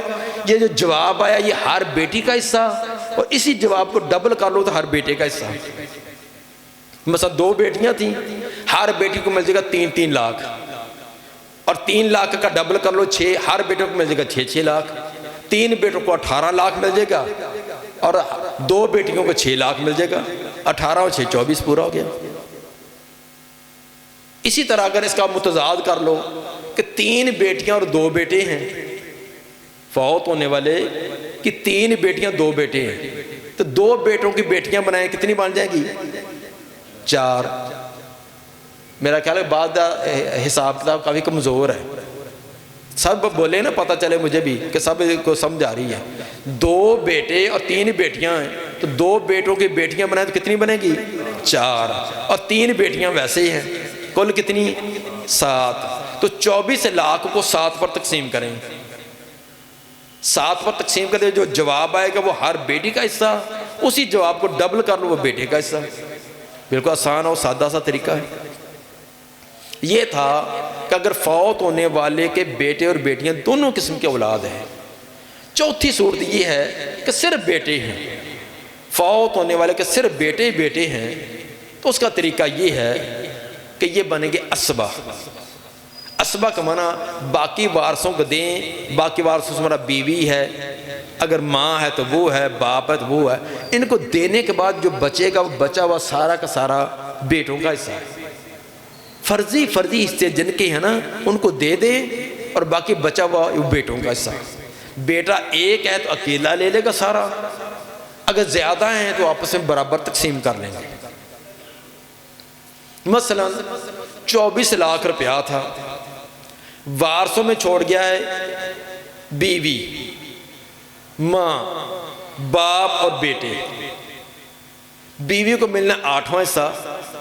S1: یہ جو جواب آیا یہ ہر بیٹی کا حصہ، اور اسی جواب کو ڈبل کر لو تو ہر بیٹے کا حصہ۔ مثلا 2 بیٹیاں تھیں، ہر بیٹی کو مل جائے گا 3 لاکھ، اور 3 لاکھ کا ڈبل کر لو 6، ہر بیٹے کو مل جائے گا 6 لاکھ۔ 3 بیٹوں کو 18 لاکھ مل جائے گا اور 2 بیٹیوں کو 6 لاکھ مل جائے گا، 18 اور 6 24 پورا ہو گیا۔ اسی طرح اگر اس کا متضاد کر لو کہ 3 بیٹیاں اور 2 بیٹے ہیں، فوت ہونے والے کہ 3 بیٹیاں 2 بیٹے ہیں، تو 2 بیٹوں کی بیٹیاں بنائیں کتنی بن جائیں گی؟ 4۔ میرا خیال ہے بعد حساب کتاب کافی کمزور ہے، سب بولے نا پتہ چلے مجھے بھی کہ سب کو سمجھ آ رہی ہے۔ 2 بیٹے اور 3 بیٹیاں ہیں تو 2 بیٹوں کی بیٹیاں بنائیں تو کتنی بنے گی؟ 4، اور 3 بیٹیاں ویسے ہی ہیں، کل کتنی؟ 7۔ تو 24 لاکھ کو 7 پر تقسیم کریں، 7 پر تقسیم کریں، جو جواب آئے گا وہ ہر بیٹی کا حصہ، اسی جواب کو ڈبل کر لو وہ بیٹے کا حصہ۔ بالکل آسان اور سادہ سا طریقہ ہے۔ یہ تھا کہ اگر فوت ہونے والے کے بیٹے اور بیٹیاں دونوں قسم کے اولاد ہیں۔ چوتھی صورت یہ ہے کہ صرف بیٹے ہیں، فوت ہونے والے کے صرف بیٹے بیٹے ہیں، تو اس کا طریقہ یہ ہے کہ یہ بنیں گے اسبہ۔ اسبہ کا معنی باقی وارثوں کو دیں، باقی وارثوں سے ہمارا بیوی ہے، اگر ماں ہے تو وہ ہے، باپ ہے تو وہ ہے، ان کو دینے کے بعد جو بچے گا وہ بچا ہوا سارا کا سارا بیٹوں کا حصہ ہے۔ فرضی حصے جن کے ہیں نا ان کو دے دیں اور باقی بچا ہوا وہ بیٹوں کا حصہ۔ بیٹا ایک ہے تو اکیلا لے لے گا سارا، اگر زیادہ ہیں تو آپس میں برابر تقسیم کر لیں گے۔ مثلا 24 لاکھ روپیہ تھا، وارثوں میں چھوڑ گیا ہے بیوی، ماں، باپ اور بیٹے۔ بیوی کو ملنا 8واں حصہ،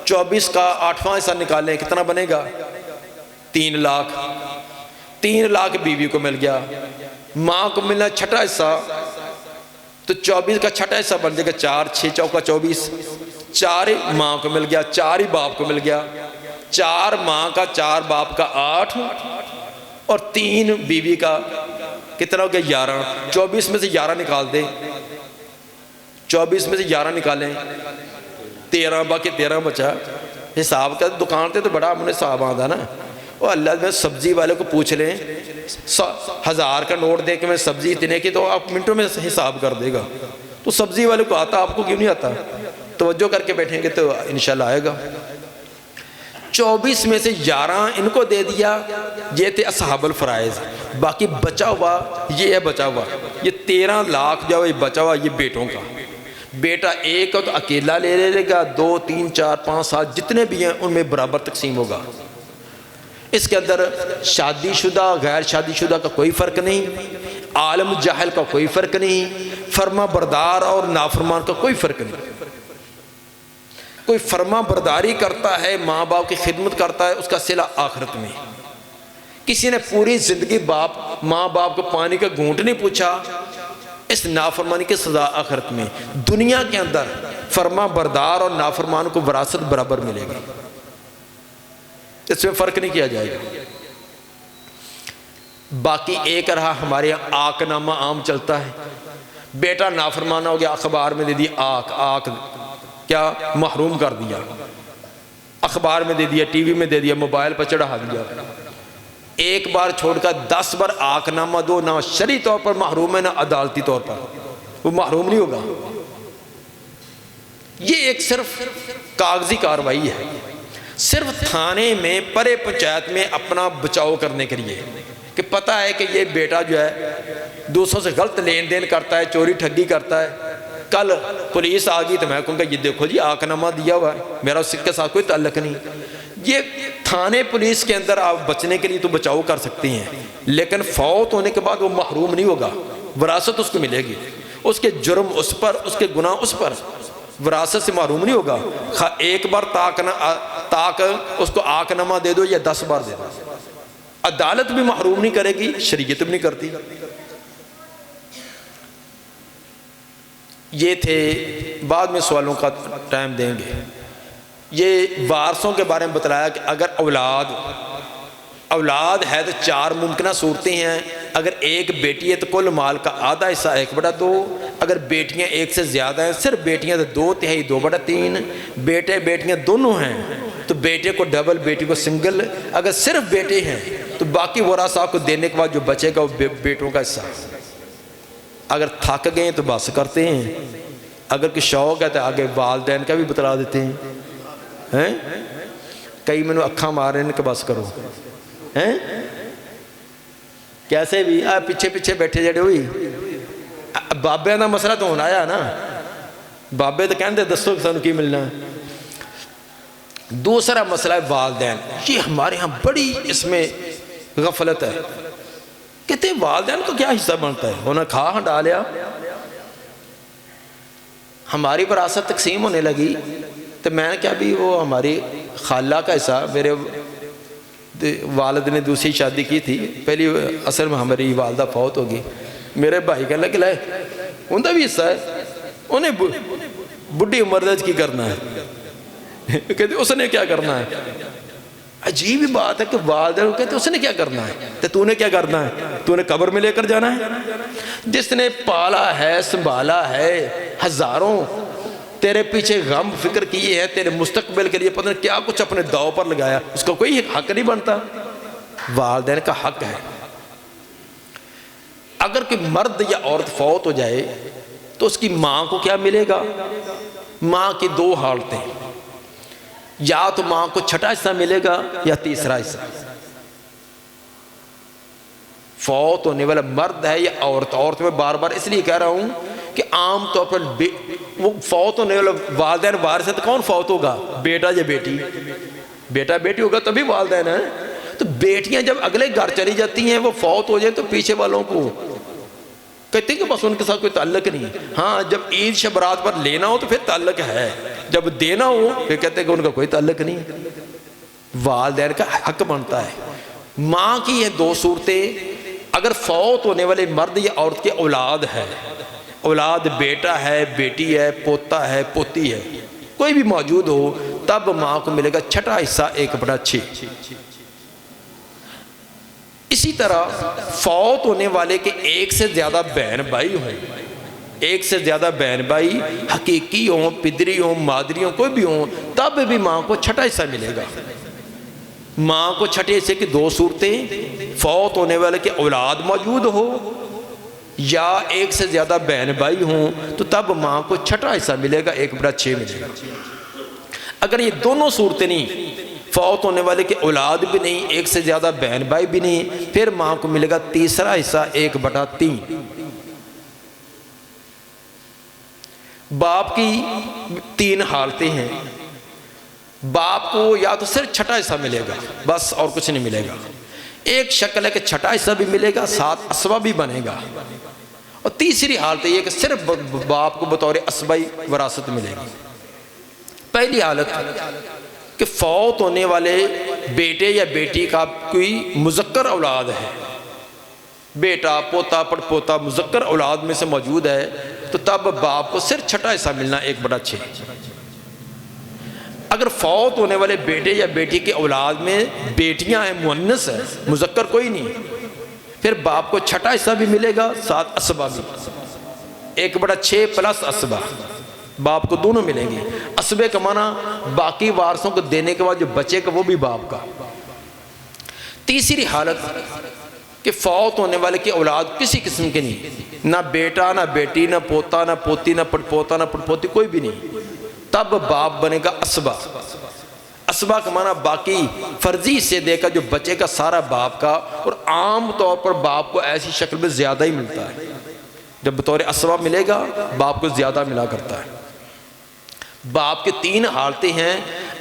S1: 24 کا 8واں حصہ نکالیں کتنا بنے گا؟ 3 لاکھ۔ 3 لاکھ بیوی کو مل گیا۔ ماں کو ملنا 6واں حصہ، تو 24 کا 6واں حصہ بن جائے گا 4، 6 چوکا 24، 4 ماں کو مل گیا، 4 ہی باپ کو مل گیا، 4 ماں کا 4 باپ کا 8 اور 3 بیوی کا کتنا ہو گیا 11۔ 24 میں سے 11 نکال دیں، 24 میں سے 11 نکالیں 13، باقی 13 بچا۔ حساب کا دکان تے تو بڑا ہم نے حساب آدھا نا، وہ اللہ میں سبزی والے کو پوچھ لیں 1000 کا نوٹ دے کہ میں سبزی اتنے کی، تو آپ منٹوں میں حساب کر دے گا۔ تو سبزی والے کو آتا، آپ کو کیوں نہیں آتا؟ توجہ کر کے بیٹھیں گے تو انشاءاللہ آئے گا۔ 24 میں سے 11 ان کو دے دیا، یہ تھے اصحاب الفرائض۔ باقی بچا ہوا یہ ہے، بچا ہوا یہ 13 لاکھ جو ہے بچا ہوا یہ بیٹوں کا۔ بیٹا ایک ہو تو اکیلا لے لے گا، 2، 3، 4، 5، 7 جتنے بھی ہیں ان میں برابر تقسیم ہوگا۔ اس کے اندر شادی شدہ غیر شادی شدہ کا کوئی فرق نہیں، عالم جاہل کا کوئی فرق نہیں، فرما بردار اور نافرمان کا کوئی فرق نہیں۔ کوئی فرما برداری کرتا ہے، ماں باپ کی خدمت کرتا ہے، اس کا صلہ آخرت میں۔ کسی نے پوری زندگی ماں باپ کو پانی کا گھونٹ نہیں پوچھا، اس نافرمانی کی سزا آخرت میں۔ دنیا کے اندر فرما بردار اور نافرمان کو وراثت برابر ملے گی، اس میں فرق نہیں کیا جائے گا۔ باقی ایک رہا ہمارے یہاں آق نامہ عام چلتا ہے، بیٹا نافرمانہ ہو گیا، اخبار میں دے دیا آق کیا محروم کر دیا، اخبار میں دے دیا، ٹی وی میں دے دیا، موبائل پر چڑھا دیا۔ ایک بار چھوڑ کر 10 بار آق نامہ دو، نہ شرعی طور پر محروم ہے نہ عدالتی طور پر، وہ محروم نہیں ہوگا۔ یہ ایک صرف کاغذی کاروائی ہے، صرف تھانے میں پرے پنچایت میں اپنا بچاؤ کرنے کے لیے کہ پتہ ہے کہ یہ بیٹا جو ہے دوسروں سے غلط لین دین کرتا ہے، چوری ٹھگی کرتا ہے، کل پولیس آ گئی تو میں کہوں گا یہ دیکھو جی آق نامہ دیا ہوا ہے، میرا اس کے ساتھ کوئی تعلق نہیں۔ یہ تھانے پولیس کے اندر آپ بچنے کے لیے تو بچاؤ کر سکتے ہیں، لیکن فوت ہونے کے بعد وہ محروم نہیں ہوگا، وراثت اس کو ملے گی، اس کے جرم اس پر، اس کے گناہ اس پر، وراثت سے محروم نہیں ہوگا۔ ایک بار تاک اس کو آق نامہ دے دو یا 10 بار دے دو، عدالت بھی محروم نہیں کرے گی، شریعت بھی نہیں کرتی۔ یہ تھے، بعد میں سوالوں کا ٹائم دیں گے۔ یہ وارثوں کے بارے میں بتلایا کہ اگر اولاد ہے تو 4 ممکنہ صورتیں ہیں۔ اگر ایک بیٹی ہے تو کل مال کا آدھا حصہ 1/2، اگر بیٹیاں ایک سے زیادہ ہیں، صرف بیٹیاں تو 2/3 2/3، بیٹے بیٹیاں دونوں ہیں تو بیٹے کو ڈبل، بیٹی کو سنگل۔ اگر صرف بیٹے ہیں تو باقی ورثاء کو دینے کے بعد جو بچے گا وہ بیٹوں کا حصہ۔ اگر تھک گئے تو بس کرتے ہیں، اگر کوئی شوق ہے تو آگے والدین کا بھی بتلا دیتے ہیں۔ کئی میں نے اکھاں مار رہے ہیں کہ بس کرو، کیسے بھی پیچھے پیچھے بیٹھے جڑے ہوئی بابے کا مسئلہ تو ہونا آیا نا، بابے تو کہتے دسو کہ سانو کی ملنا ہے۔ دوسرا مسئلہ ہے والدین، یہ ہمارے ہاں بڑی اس میں غفلت ہے، کہتے ہیں والدین کو کیا حصہ بنتا ہے، انہیں کھا ہنڈا لیا۔ ہماری وراثت تقسیم ہونے لگی تو میں نے کہا بھی وہ ہماری خالہ کا حصہ، میرے والد نے دوسری شادی کی تھی، پہلی اصل میں ہماری والدہ فوت ہوگی، میرے بھائی کہنے لگے لائے ان کا بھی حصہ ہے، انہیں بڑھی عمر دج کی کرنا ہے، کہتے اس نے کیا کرنا ہے؟ عجیب ہی بات ہے کہ والدین کہتے اس نے کیا کرنا ہے، تو نے کیا کرنا ہے؟ تو نے قبر میں لے کر جانا ہے؟ جس نے پالا ہے، سنبھالا ہے، ہزاروں تیرے پیچھے غم فکر کیے ہیں، تیرے مستقبل کے لیے پتہ نہیں کیا کچھ اپنے داؤ پر لگایا، اس کا کوئی حق نہیں بنتا؟ والدین کا حق ہے۔ اگر کوئی مرد یا عورت فوت ہو جائے تو اس کی ماں کو کیا ملے گا؟ ماں کی دو حالتیں، یا تو ماں کو چھٹا حصہ ملے گا یا تیسرا حصہ۔ فوت ہونے والا مرد ہے یا عورت میں بار بار اس لیے کہہ رہا ہوں کہ عام طور پر وہ فوت ہونے والا والدین وارث ہے، تو کون فوت ہوگا؟ بیٹا یا بیٹی؟ بیٹا بیٹی ہوگا تبھی والدین ہیں۔ تو بیٹیاں جب اگلے گھر چلی جاتی ہیں، وہ فوت ہو جائیں تو پیچھے والوں کو کہتے ہیں کہ بس ان کے ساتھ کوئی تعلق نہیں۔ ہاں جب عید شب برات پر لینا ہو تو پھر تعلق ہے، جب دینا ہو پھر کہتے ہیں کہ ان کا کوئی تعلق نہیں۔ والدین کا حق بنتا ہے۔ ماں کی یہ دو صورتیں، اگر فوت ہونے والے مرد یا عورت کے اولاد ہے، اولاد بیٹا ہے، بیٹی ہے، پوتا ہے، پوتی ہے، کوئی بھی موجود ہو، تب ماں کو ملے گا چھٹا حصہ 1/6۔ اسی طرح فوت ہونے والے کے ایک سے زیادہ بہن بھائی ہوں، ایک سے زیادہ بہن بھائی حقیقی ہوں، پدری ہوں، مادری ہوں، کوئی بھی ہوں، تب بھی ماں کو چھٹا حصہ ملے گا۔ ماں کو چھٹے حصے کی دو صورتیں، فوت ہونے والے کے اولاد موجود ہو یا ایک سے زیادہ بہن بھائی ہوں، تو تب ماں کو چھٹا حصہ ملے گا، 1/6 ملے گا۔ اگر یہ دونوں صورتیں نہیں، فوت ہونے والے کے اولاد بھی نہیں، ایک سے زیادہ بہن بھائی بھی نہیں، پھر ماں کو ملے گا تیسرا حصہ 1/3۔ باپ کی 3 حالتیں ہیں۔ باپ کو یا تو صرف چھٹا حصہ ملے گا بس، اور کچھ نہیں ملے گا۔ ایک شکل ہے کہ چھٹا حصہ بھی ملے گا، ساتھ اسبہ بھی بنے گا، اور تیسری حالت یہ کہ صرف باپ کو بطور اسبائی وراثت ملے گی۔ پہلی حالت کہ فوت ہونے والے بیٹے یا بیٹی کا کوئی مذکر اولاد ہے، بیٹا، پوتا، پڑ پوتا مذکر اولاد میں سے موجود ہے، تو تب باپ کو صرف چھٹا حصہ ملنا 1/6۔ اگر فوت ہونے والے بیٹے یا بیٹی کے اولاد میں بیٹیاں ہیں، مؤنث ہے، مذکر کوئی نہیں، پھر باپ کو چھٹا حصہ بھی ملے گا، ساتھ اسبہ بھی، 1/6 پلس اسبہ، باپ کو دونوں ملیں گے۔ اسبے کا معنی باقی وارثوں کو دینے کے بعد جو بچے کا وہ بھی باپ کا۔ تیسری حالت کہ فوت ہونے والے کی اولاد کسی قسم کے نہیں، نہ بیٹا، نہ بیٹی، نہ پوتا، نہ پوتی، نہ پڑپوتا، نہ پڑپوتی، کوئی بھی نہیں، تب باپ بنے گا اسبہ۔ اسبہ کا معنی باقی فرضی حصے دے کا جو بچے کا سارا باپ کا، اور عام طور پر باپ کو ایسی شکل میں زیادہ ہی ملتا ہے، جب بطور اسبہ ملے گا باپ کو زیادہ ملا کرتا ہے۔ باپ کے 3 حالتیں ہیں۔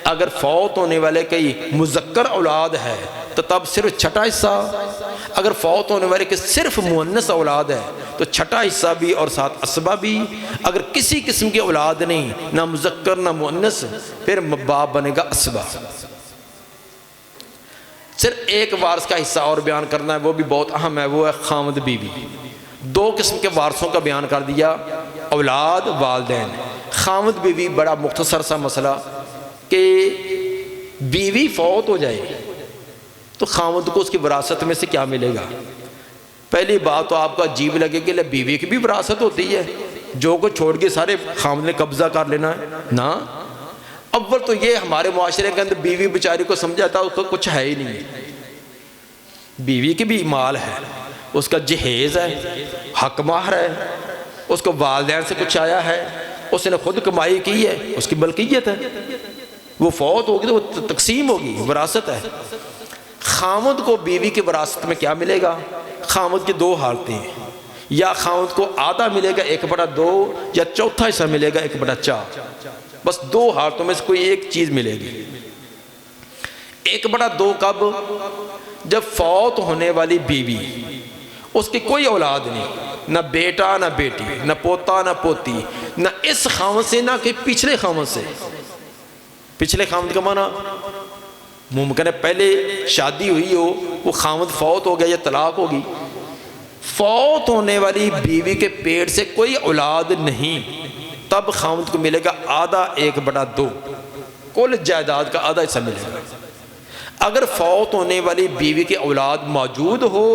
S1: اگر فوت ہونے والے کی مذکر اولاد ہے تو تب صرف چھٹا حصہ، اگر فوت ہونے والے کے صرف مؤنث اولاد ہے تو چھٹا حصہ بھی اور ساتھ اسبہ بھی۔ اگر کسی قسم کی اولاد نہیں، نہ مذکر نہ مؤنث، پھر باپ بنے گا اسبہ۔ صرف ایک وارث کا حصہ اور بیان کرنا ہے، وہ بھی بہت اہم ہے، وہ ہے خاوند بیوی۔ 2 قسم کے وارثوں کا بیان کر دیا، اولاد، والدین۔ خاوند بیوی بڑا مختصر سا مسئلہ کہ بیوی فوت ہو جائے تو خاوند کو اس کی وراثت میں سے کیا ملے گا؟ پہلی بات تو آپ کو عجیب لگے کہ بیوی کی بھی وراثت ہوتی ہے، جو کو چھوڑ کے سارے خاوند نے قبضہ کر لینا ہے نا۔ اول تو یہ ہمارے معاشرے کے اندر بیوی بیچاری کو سمجھا تھا اس کا کچھ ہے ہی نہیں، بیوی کی بھی مال ہے، اس کا جہیز ہے، حق مہر ہے، اس کو والدین سے کچھ آیا ہے، اس نے خود کمائی کی ہے، اس کی ملکیت ہے، وہ فوت ہوگی تو وہ تقسیم ہوگی، وراثت ہے۔ خاوند کو بیوی کی وراثت میں کیا ملے گا؟ خاوند کی 2 حالتیں ہیں، یا خاوند کو آدھا ملے گا 1/2، یا چوتھا حصہ ملے گا 1/4، بس 2 حالتوں میں سے کوئی ایک چیز ملے گی۔ 1/2 کب؟ جب فوت ہونے والی بیوی، اس کی کوئی اولاد نہیں، نہ بیٹا نہ بیٹی، نہ پوتا نہ پوتی، نہ اس خاوند سے نہ کہ پچھلے خاوند سے۔ پچھلے خاوند کا معنی ممکن ہے پہلے شادی ہوئی ہو، وہ خاوند فوت ہو گیا یا طلاق ہوگی۔ فوت ہونے والی بیوی کے پیٹ سے کوئی اولاد نہیں، تب خاوند کو ملے گا آدھا 1/2۔ کل جائیداد کا آدھا حصہ ملے گا۔ اگر فوت ہونے والی بیوی کی اولاد موجود ہو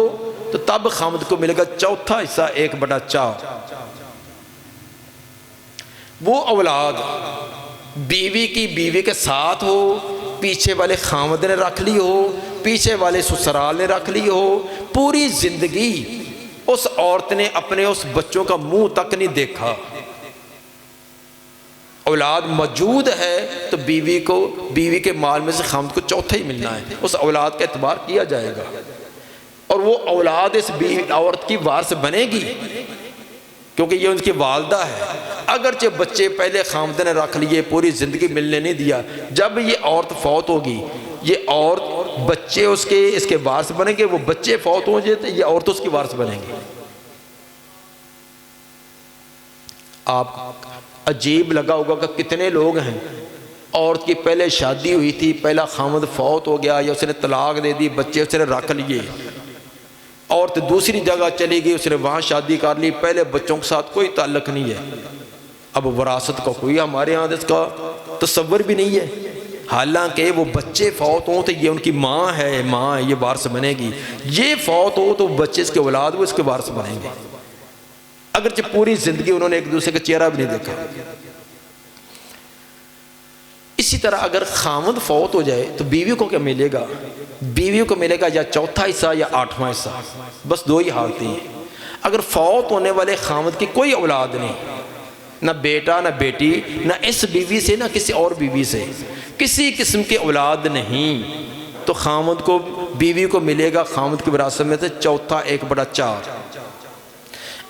S1: تو تب خامد کو ملے گا چوتھا حصہ 1/4۔ وہ اولاد بیوی کے ساتھ ہو، پیچھے والے خامد نے رکھ لی ہو، پیچھے والے سسرال نے رکھ لی ہو، پوری زندگی اس عورت نے اپنے اس بچوں کا منہ تک نہیں دیکھا، اولاد موجود ہے تو بیوی کے مال میں سے خامد کو چوتھا ہی ملنا ہے، اس اولاد کا اعتبار کیا جائے گا، اور وہ اولاد اس عورت کی وارث بنے گی کیونکہ یہ ان کی والدہ ہے۔ اگرچہ بچے پہلے خامد نے رکھ لیے، پوری زندگی ملنے نہیں دیا، جب یہ عورت فوت ہوگی یہ عورت بچے اس کے وارث بنیں گے، وہ بچے فوت ہوں گے تو یہ عورت اس کی وارث بنیں گے۔ آپ عجیب لگا ہوگا کہ کتنے لوگ ہیں، عورت کی پہلے شادی ہوئی تھی، پہلا خامد فوت ہو گیا یا اس نے طلاق دے دی، بچے اس نے رکھ لیے، عورت دوسری جگہ چلی گئی، اس نے وہاں شادی کر لی، پہلے بچوں کے ساتھ کوئی تعلق نہیں ہے، اب وراثت کا کوئی ہمارے ہاں اس کا تصور بھی نہیں ہے، حالانکہ وہ بچے فوت ہوں تو یہ ان کی ماں ہے، یہ وارث بنے گی، یہ فوت ہو تو بچے اس کے اولاد وہ اس کے وارث بنیں گے، اگرچہ پوری زندگی انہوں نے ایک دوسرے کا چہرہ بھی نہیں دیکھا۔ اسی طرح اگر خامد فوت ہو جائے تو بیوی کو کیا ملے گا؟ بیوی کو ملے گا یا چوتھا حصہ یا 8واں حصہ، بس دو ہی حالتیں ہیں۔ اگر فوت ہونے والے خامد کی کوئی اولاد نہیں، نہ بیٹا نہ بیٹی، نہ اس بیوی سے نہ کسی اور بیوی سے کسی قسم کی اولاد نہیں، تو خامد کو بیوی کو ملے گا خامد کی وراثت میں سے چوتھا 1/4۔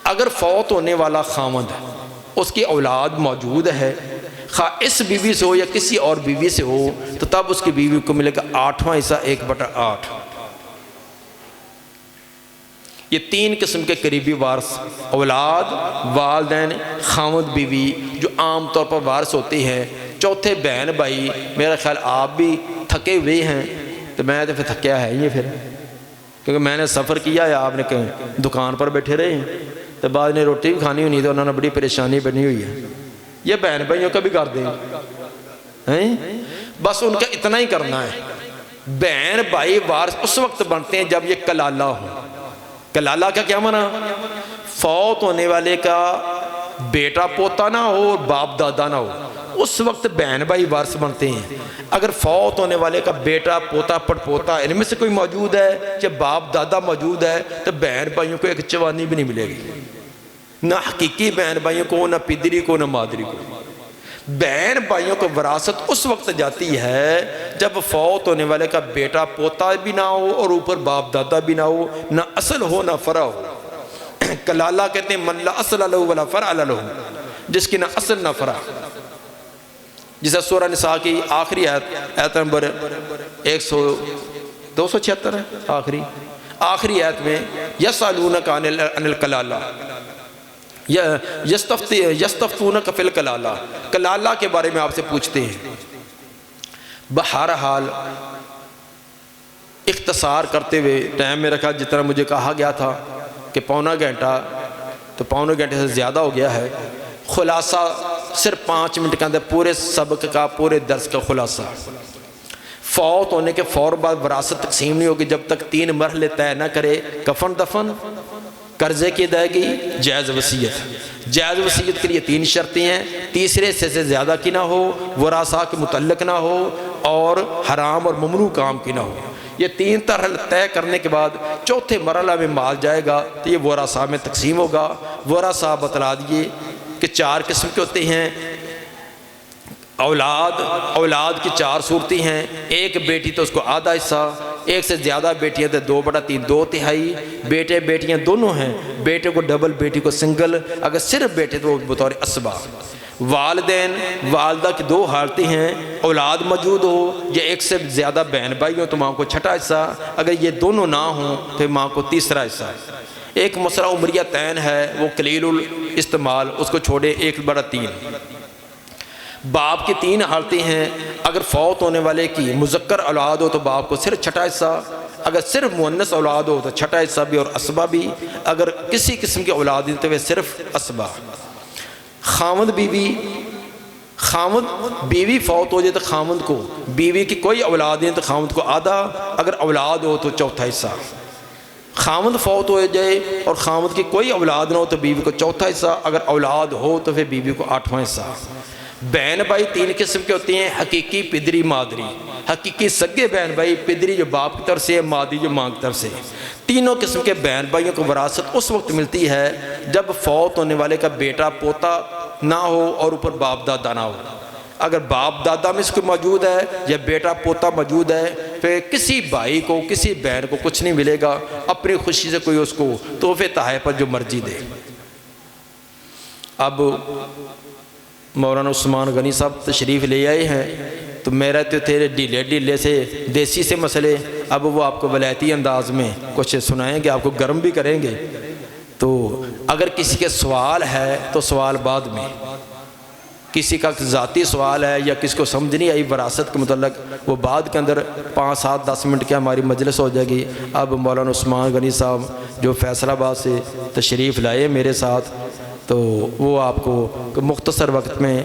S1: اگر فوت ہونے والا خامد اس کی اولاد موجود ہے، خواہ اس بیوی سے ہو یا کسی اور بیوی سے ہو، تو تب اس کی بیوی کو ملے گا 8واں حصہ 1/8۔ یہ 3 قسم کے قریبی وارث، اولاد، والدین، خامد بیوی، جو عام طور پر وارث ہوتی ہیں۔ چوتھے بہن بھائی، میرا خیال آپ بھی تھکے ہوئے ہیں، تو میں تو پھر تھکیا ہے یہ، پھر کیونکہ میں نے سفر کیا ہے، آپ نے کہیں دکان پر بیٹھے رہے ہیں، تو بعد نے روٹی بھی کھانی ہونی، تو انہوں نے بڑی پریشانی بنی ہوئی ہے۔ یہ بہن بھائیوں کا بھی کر دیں، بس ان کا اتنا ہی کرنا ہے۔ بہن بھائی وارث اس وقت بنتے ہیں جب یہ کلالہ ہو۔ کلالہ کا کیا معنی؟ فوت ہونے والے کا بیٹا پوتا نہ ہو اور باپ دادا نہ ہو، اس وقت بہن بھائی وارث بنتے ہیں۔ اگر فوت ہونے والے کا بیٹا پوتا پڑ پوتا ان میں سے کوئی موجود ہے، جب باپ دادا موجود ہے، تو بہن بھائیوں کو ایک چوانی بھی نہیں ملے گی، نہ حقیقی بہن بھائیوں کو، نہ پدری کو، نہ مادری کو۔ بہن بھائیوں کو وراثت اس وقت جاتی ہے جب فوت ہونے والے کا بیٹا پوتا بھی نہ ہو اور اوپر باپ دادا بھی نہ ہو، نہ اصل ہو نہ فرع ہو۔ کلالہ کہتے ہیں من لا اصل لہ ولا فرع لہ، جس کی نہ اصل نہ فرع۔ جسے سورہ نساء کی آخری آیت نمبر 276 ہے، آخری آیت میں یسألونک عن الکلالہ، یستفتونک فی الکلالہ، کلالہ کے بارے میں آپ سے پوچھتے ہیں۔ بہرحال اختصار کرتے ہوئے ٹائم میں رکھا، جتنا مجھے کہا گیا تھا کہ پونا گھنٹہ، تو پونے گھنٹے سے زیادہ ہو گیا ہے۔ خلاصہ صرف 5 منٹ کے اندر پورے سبق کا، پورے درس کا خلاصہ۔ فوت ہونے کے فوراً بعد وراثت تقسیم نہیں ہوگی جب تک 3 مرحلے طے نہ کرے: کفن دفن، قرضے کی ادائیگی، جائز وصیت۔ جائز وصیت کے لیے 3 شرطیں ہیں: تیسرے حصے سے زیادہ کی نہ ہو، ورثاء کے متعلق نہ ہو، اور حرام اور ممنوع کام کی نہ ہو۔ یہ 3 طرح طے کرنے کے بعد چوتھے مرحلہ میں مال جائے گا تو یہ ورثاء میں تقسیم ہوگا۔ ورثاء بتلا دیے کہ 4 قسم کے ہوتے ہیں۔ اولاد کی 4 صورتیں ہیں: ایک بیٹی تو اس کو آدھا حصہ، ایک سے زیادہ بیٹیاں تو 2/3 2/3، بیٹے بیٹیاں دونوں ہیں، بیٹے کو ڈبل بیٹی کو سنگل، اگر صرف بیٹے تو بطور اسبا۔ والدین، والدہ کی 2 حالتیں ہیں: اولاد موجود ہو یا ایک سے زیادہ بہن بھائی ہو تو ماں کو چھٹا حصہ، اگر یہ دونوں نہ ہوں تو ماں کو تیسرا حصہ۔ ایک مسئلہ عمریہ تین ہے، وہ قلیل الاستعمال، اس کو چھوڑے 1/3۔ باپ کی 3 حالتیں ہیں: اگر فوت ہونے والے کی مذکر اولاد ہو تو باپ کو صرف چھٹا حصہ، اگر صرف مؤنث اولاد ہو تو چھٹا حصہ بھی اور اسبا بھی، اگر کسی قسم کی اولاد نہیں تو وہ صرف اسبا۔ خامد بیوی فوت ہو جائے تو خامد کو، بیوی کی کوئی اولاد نہیں تو خامد کو آدھا، اگر اولاد ہو تو چوتھا حصہ۔ خامد فوت ہو جائے اور خامد کی کوئی اولاد نہ ہو تو بیوی کو چوتھا حصہ، اگر اولاد ہو تو پھر بیوی کو آٹھواں حصہ۔ بہن بھائی تین قسم کے ہوتے ہیں، حقیقی، پدری، مادری۔ حقیقی سگے بہن بھائی، پدری جو باپ کی طرف سے ہے، مادری جو ماں کی طرف سے۔ تینوں قسم کے بہن بھائیوں کو وراثت اس وقت ملتی ہے جب فوت ہونے والے کا بیٹا پوتا نہ ہو اور اوپر باپ دادا نہ ہو۔ اگر باپ دادا میں اس کو موجود ہے یا بیٹا پوتا موجود ہے، پھر کسی بھائی کو، کسی بہن کو کچھ نہیں ملے گا، اپنی خوشی سے کوئی اس کو تحفے تحائف پر جو مرضی دے۔ اب مولانا عثمان غنی صاحب تشریف لے آئے ہیں، تو میرا تو تھے ڈھیلے سے دیسی سے مسئلے، اب وہ آپ کو ولایتی انداز میں کچھ سنائیں گے، آپ کو گرم بھی کریں گے۔ تو اگر کسی کے سوال ہے تو سوال بعد میں، کسی کا ذاتی سوال ہے یا کسی کو سمجھ نہیں آئی وراثت کے متعلق، وہ بعد کے اندر 5 7 10 منٹ کی ہماری مجلس ہو جائے گی۔ اب مولانا عثمان غنی صاحب جو فیصل آباد سے تشریف لائے میرے ساتھ، تو وہ آپ کو مختصر وقت میں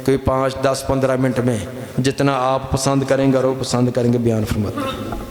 S1: کوئی 5 10 15 منٹ میں جتنا آپ پسند کریں گے اور وہ پسند کریں گے بیان فرماتے ہیں۔